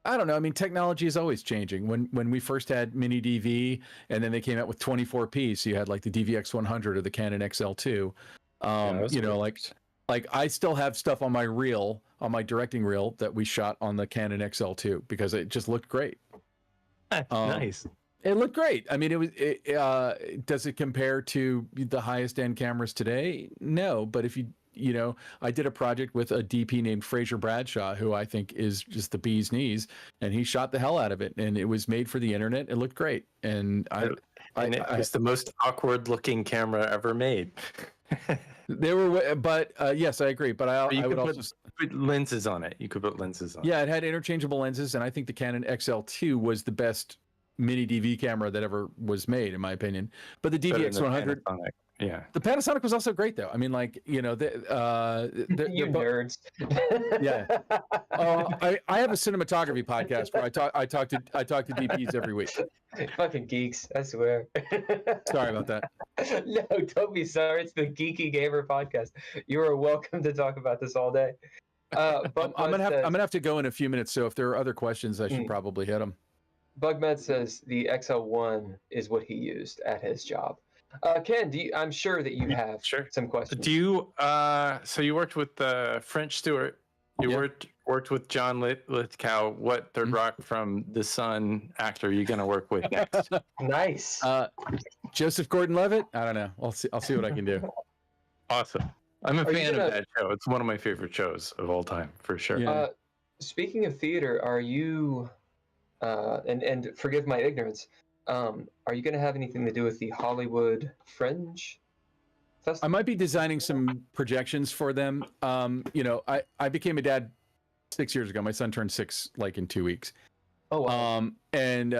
I don't know. I mean, technology is always changing. When we first had mini DV, and then they came out with 24p, so you had like the DVX100 or the Canon XL2. Like I still have stuff on my reel, on my directing reel, that we shot on the Canon XL2 because it just looked great. Nice. It looked great. I mean, does it compare to the highest end cameras today? No, but if I did a project with a DP named Fraser Bradshaw, who I think is just the bee's knees, and he shot the hell out of it, and it was made for the internet. It looked great, and it's the most awkward looking camera ever made. Yes, I agree. But I would also put lenses on it. You could put lenses on. Yeah, it had interchangeable lenses, and I think the Canon XL2 was the best mini DV camera that ever was made, in my opinion. But the DVX100. Yeah, the Panasonic was also great, though. I mean, like you nerds. Yeah, I have a cinematography podcast where I talk to DPs every week. Fucking geeks, I swear. Sorry about that. No, don't be sorry. It's the Geeky Gamer Podcast. You are welcome to talk about this all day. But I'm gonna have to go in a few minutes. So if there are other questions, I should probably hit them. Bugmed says the XL1 is what he used at his job. Ken, I'm sure that you have some questions. Do you? So you worked with French Stewart. You worked with John Lithgow. What Third Rock from The Sun actor are you going to work with next? Nice. Joseph Gordon-Levitt. I don't know. I'll see what I can do. Awesome. I'm a fan of that show. It's one of my favorite shows of all time, for sure. Yeah. Speaking of theater, are you? And forgive my ignorance. Are you going to have anything to do with the Hollywood Fringe I might be designing some projections for them. I became a dad 6 years ago. My son turned 6 like in 2 weeks. Oh wow. When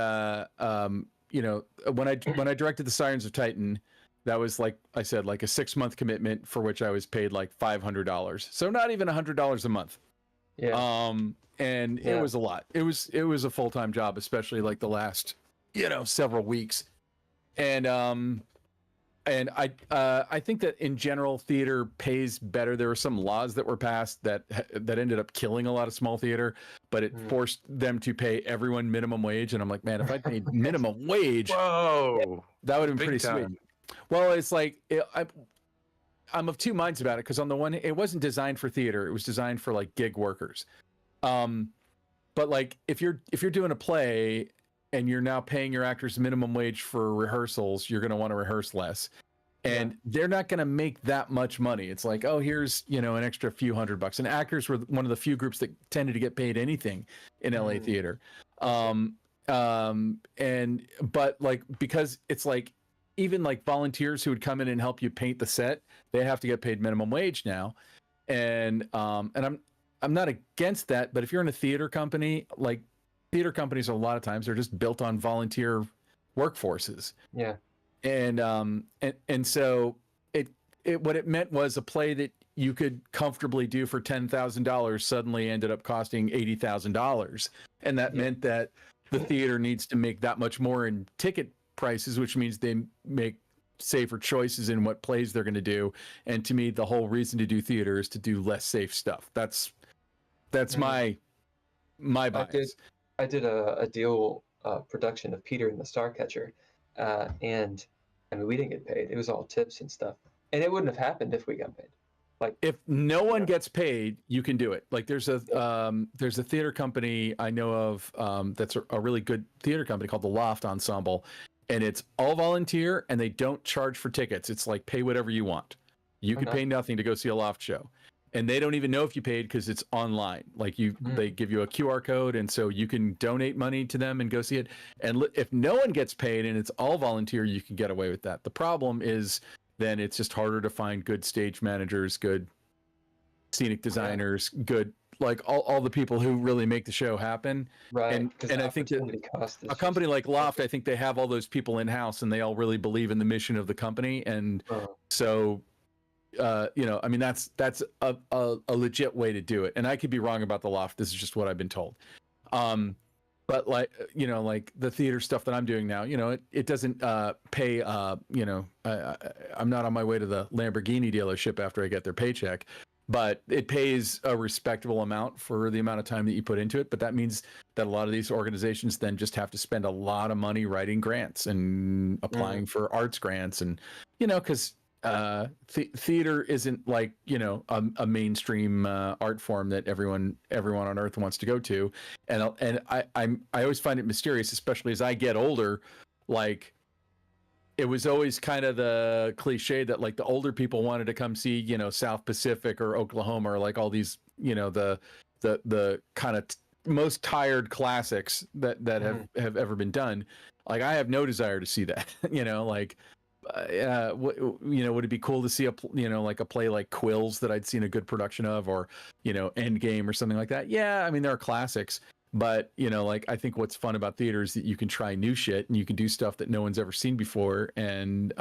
I directed the Sirens of Titan, that was like I said, like a 6-month commitment for which I was paid like $500. So not even $100 a month. Yeah. It was a lot. It was a full-time job, especially like the last, several weeks. And I think that in general, theater pays better. There were some laws that were passed that ended up killing a lot of small theater, but it forced them to pay everyone minimum wage. And I'm like, man, if I paid minimum wage, whoa, that would have been big pretty time. sweet. Well, it's like I'm of two minds about it, because on the one, it wasn't designed for theater; it was designed for like gig workers. But like if you're doing a play and you're now paying your actors minimum wage for rehearsals, you're going to want to rehearse less. And they're not going to make that much money. It's like, oh, here's, an extra few $100. And actors were one of the few groups that tended to get paid anything in LA theater. But like, because it's like, even like volunteers who would come in and help you paint the set, they have to get paid minimum wage now. And I'm not against that, but if you're in a theater company, like theater companies, a lot of times they're just built on volunteer workforces. Yeah. And so what it meant was a play that you could comfortably do for $10,000 suddenly ended up costing $80,000. And that meant that the theater needs to make that much more in ticket prices, which means they make safer choices in what plays they're going to do. And to me, the whole reason to do theater is to do less safe stuff. That's my bias. I did a deal production of Peter and the Starcatcher, and I mean, we didn't get paid. It was all tips and stuff, and it wouldn't have happened if we got paid. Like, if no one gets paid, you can do it. Like there's a theater company I know of that's a really good theater company called the Loft Ensemble, and it's all volunteer and they don't charge for tickets. It's like pay whatever you want. You can pay nothing to go see a Loft show, and they don't even know if you paid because it's online. Like they give you a QR code, and so you can donate money to them and go see it. And if no one gets paid and it's all volunteer, you can get away with that. The problem is then it's just harder to find good stage managers, good scenic designers, good, like all the people who really make the show happen. Right. And I think that a company like Loft, I think they have all those people in house and they all really believe in the mission of the company. And so, I mean, that's a legit way to do it. And I could be wrong about the Loft. This is just what I've been told. But like, like the theater stuff that I'm doing now, it doesn't pay, I'm not on my way to the Lamborghini dealership after I get their paycheck, but it pays a respectable amount for the amount of time that you put into it. But that means that a lot of these organizations then just have to spend a lot of money writing grants and applying for arts grants. And, because theater isn't like, a mainstream art form that everyone on earth wants to go to. And I always find it mysterious, especially as I get older. Like, it was always kind of the cliche that like the older people wanted to come see, South Pacific or Oklahoma or like all these, the kind of most tired classics that have ever been done. Like, I have no desire to see that, like, would it be cool to see like a play like Quills that I'd seen a good production of, or, Endgame or something like that? Yeah. I mean, there are classics, but, like, I think what's fun about theater is that you can try new shit and you can do stuff that no one's ever seen before. And,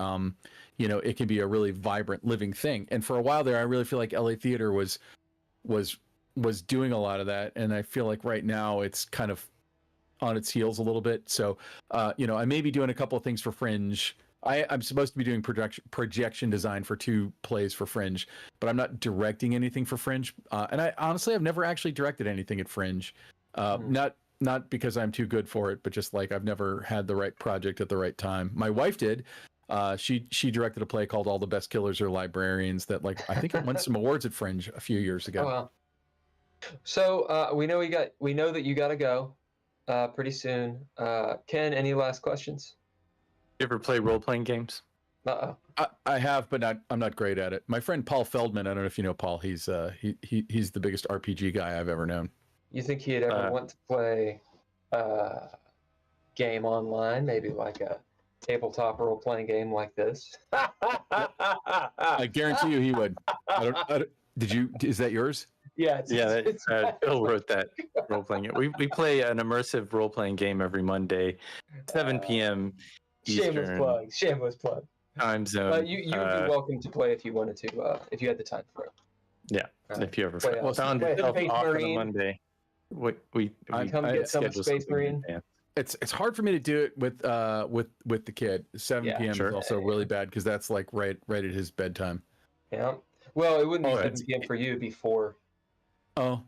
it can be a really vibrant living thing. And for a while there, I really feel like LA theater was doing a lot of that. And I feel like right now it's kind of on its heels a little bit. So, I may be doing a couple of things for Fringe. I'm supposed to be doing projection design for 2 plays for Fringe, but I'm not directing anything for Fringe. And I honestly, I've never actually directed anything at Fringe. Not because I'm too good for it, but just like I've never had the right project at the right time. My wife did. She directed a play called All the Best Killers Are Librarians that, like, I think it won some awards at Fringe a few years ago. Oh, wow. So we know that you got to go pretty soon. Ken, any last questions? You ever play role-playing games? I have, but I'm not great at it. My friend Paul Feldman, I don't know if you know Paul. He's he's the biggest RPG guy I've ever known. You think he'd ever want to play game online? Maybe like a tabletop role-playing game like this. I guarantee you he would. Did you? Is that yours? Yeah, Bill wrote that role playing. We play an immersive role playing game every Monday, 7 p.m. Eastern. Shameless plug. Time zone. You'd be welcome to play if you wanted to, if you had the time for it. Yeah, if you ever found play yourself Space off on a Marine. Monday, we come get some Space Marine. It's hard for me to do it with the kid. 7 p.m. is also really bad because that's like right at his bedtime. Yeah. Well, it wouldn't be 7 p.m. for you. It'd be 4. Oh,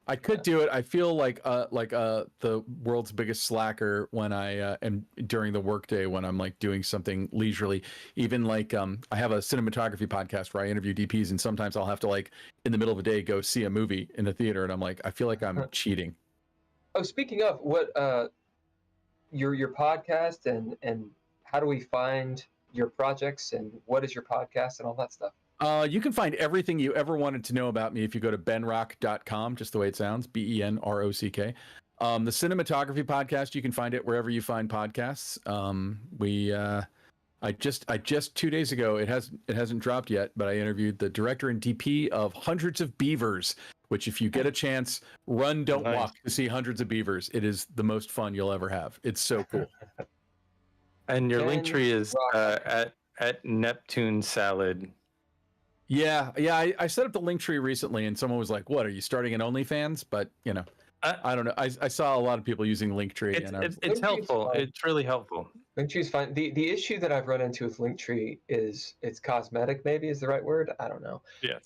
I could do it. I feel like the world's biggest slacker when I am during the workday when I'm like doing something leisurely. Even like I have a cinematography podcast where I interview DPs, and sometimes I'll have to like in the middle of the day go see a movie in the theater, and I'm like, I feel like I'm cheating. Oh, speaking of what, your podcast and how do we find your projects and what is your podcast and all that stuff? You can find everything you ever wanted to know about me if you go to benrock.com, just the way it sounds, BENROCK. The cinematography podcast, you can find it wherever you find podcasts. I just 2 days ago, it hasn't dropped yet, but I interviewed the director and DP of Hundreds of Beavers, which if you get a chance, run, don't walk to see Hundreds of Beavers. It is the most fun you'll ever have. It's so cool. And your link tree is at Neptune Salad. Yeah. I set up the link tree recently, and someone was like, "What? Are you starting an OnlyFans?" But you know, I don't know. I saw a lot of people using Linktree. It's helpful. It's really helpful. Linktree is fine. The issue that I've run into with Linktree is it's cosmetic. Maybe is the right word. I don't know. Yeah.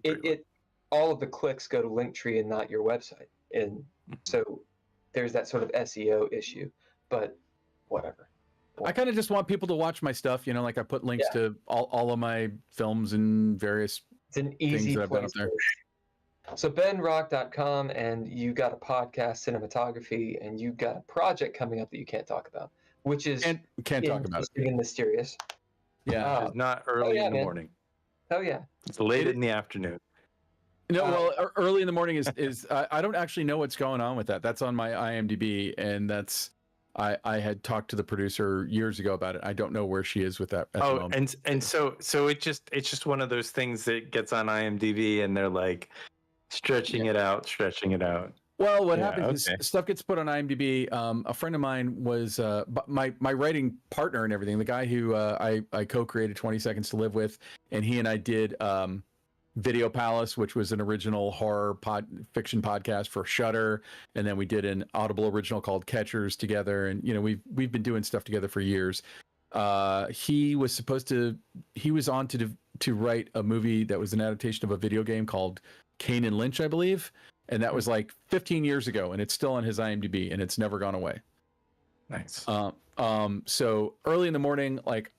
It all of the clicks go to Linktree and not your website, and so there's that sort of SEO issue. But whatever. I kind of just want people to watch my stuff, you know, like I put links to all of my films and various it's an easy things that I've done up there. So benrock.com, and you got a podcast, cinematography, and you got a project coming up that you can't talk about, which is can't talk about it. And mysterious. Yeah, it's not early in the morning. Oh yeah, it's late in the afternoon. No, well, early in the morning is I don't actually know what's going on with that. That's on my IMDb, and that's. I had talked to the producer years ago about it. I don't know where she is with that. At the moment. and so it's just one of those things that gets on IMDb, and they're like stretching it out. Well, what happens is stuff gets put on IMDb. A friend of mine was my writing partner and everything. The guy who I co-created 20 Seconds to Live with, and he and I did Video Palace, which was an original horror fiction podcast for Shudder, and then we did an Audible original called Catchers together, and you know we've been doing stuff together for years. He was on to write a movie that was an adaptation of a video game called Kane and Lynch, I believe, and that was like 15 years ago, and it's still on his IMDb, and it's never gone away. Nice. So early in the morning, like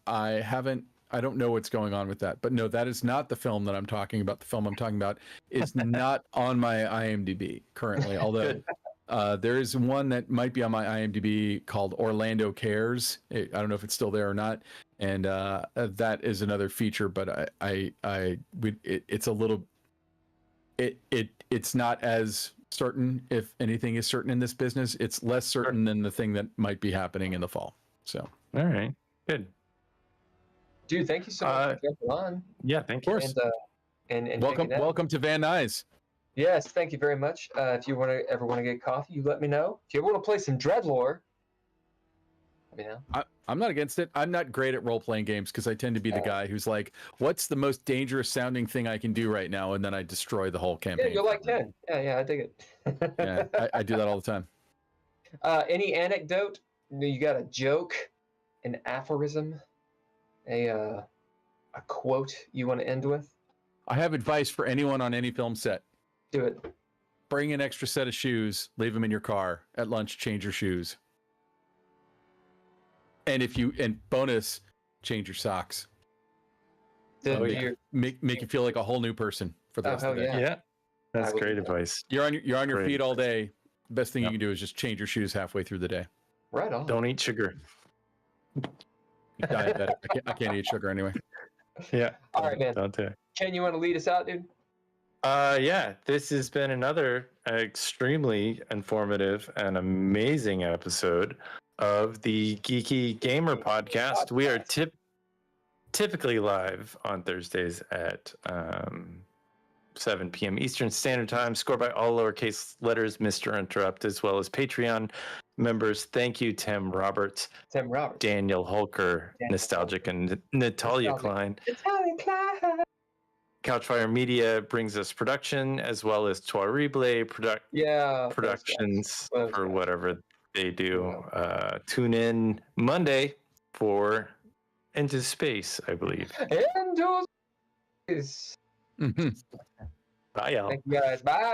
I don't know what's going on with that, but no, that is not the film that I'm talking about. The film I'm talking about is not on my IMDb currently, although there is one that might be on my IMDb called Orlando Cares. I don't know if it's still there or not, and that is another feature, but it's a little, it's not as certain. If anything is certain in this business, it's less certain than the thing that might be happening in the fall. So, all right, good. Dude, thank you so much for jumping on. Yeah, thank you. And welcome to Van Nuys. Yes, thank you very much. If you ever want to get coffee, you let me know. If you ever want to play some Dreadlore, let me know. I'm not against it. I'm not great at role-playing games because I tend to be the guy who's like, what's the most dangerous sounding thing I can do right now? And then I destroy the whole campaign. Yeah, you're like 10. Yeah, I dig it. Yeah, I do that all the time. Any anecdote? You got a joke, an aphorism? A quote you want to end with? I have advice for anyone on any film set. Do it. Bring an extra set of shoes. Leave them in your car. At lunch, change your shoes. And bonus, change your socks. Make you feel like a whole new person for the rest of the day. Yeah, that's great advice. You're on your feet all day. Best thing you can do is just change your shoes halfway through the day. Right on. Don't eat sugar. Diabetic. I can't eat sugar anyway. Yeah. All right, man. Ken, you want to lead us out, dude? Yeah. This has been another extremely informative and amazing episode of the Geeky Gamer Podcast. We are typically live on Thursdays at 7 p.m. Eastern Standard Time. Scored by all lowercase letters, Mr. Interrupt, as well as Patreon members. Thank you, Tim Roberts, Daniel Holker, Nostalgic, and Natalia Cline. Couchfire Media brings us production, as well as Toirible Productions for whatever they do. Tune in Monday for Into Space, I believe. Into Space. Mm-hmm. Bye, y'all. Thank you guys. Bye.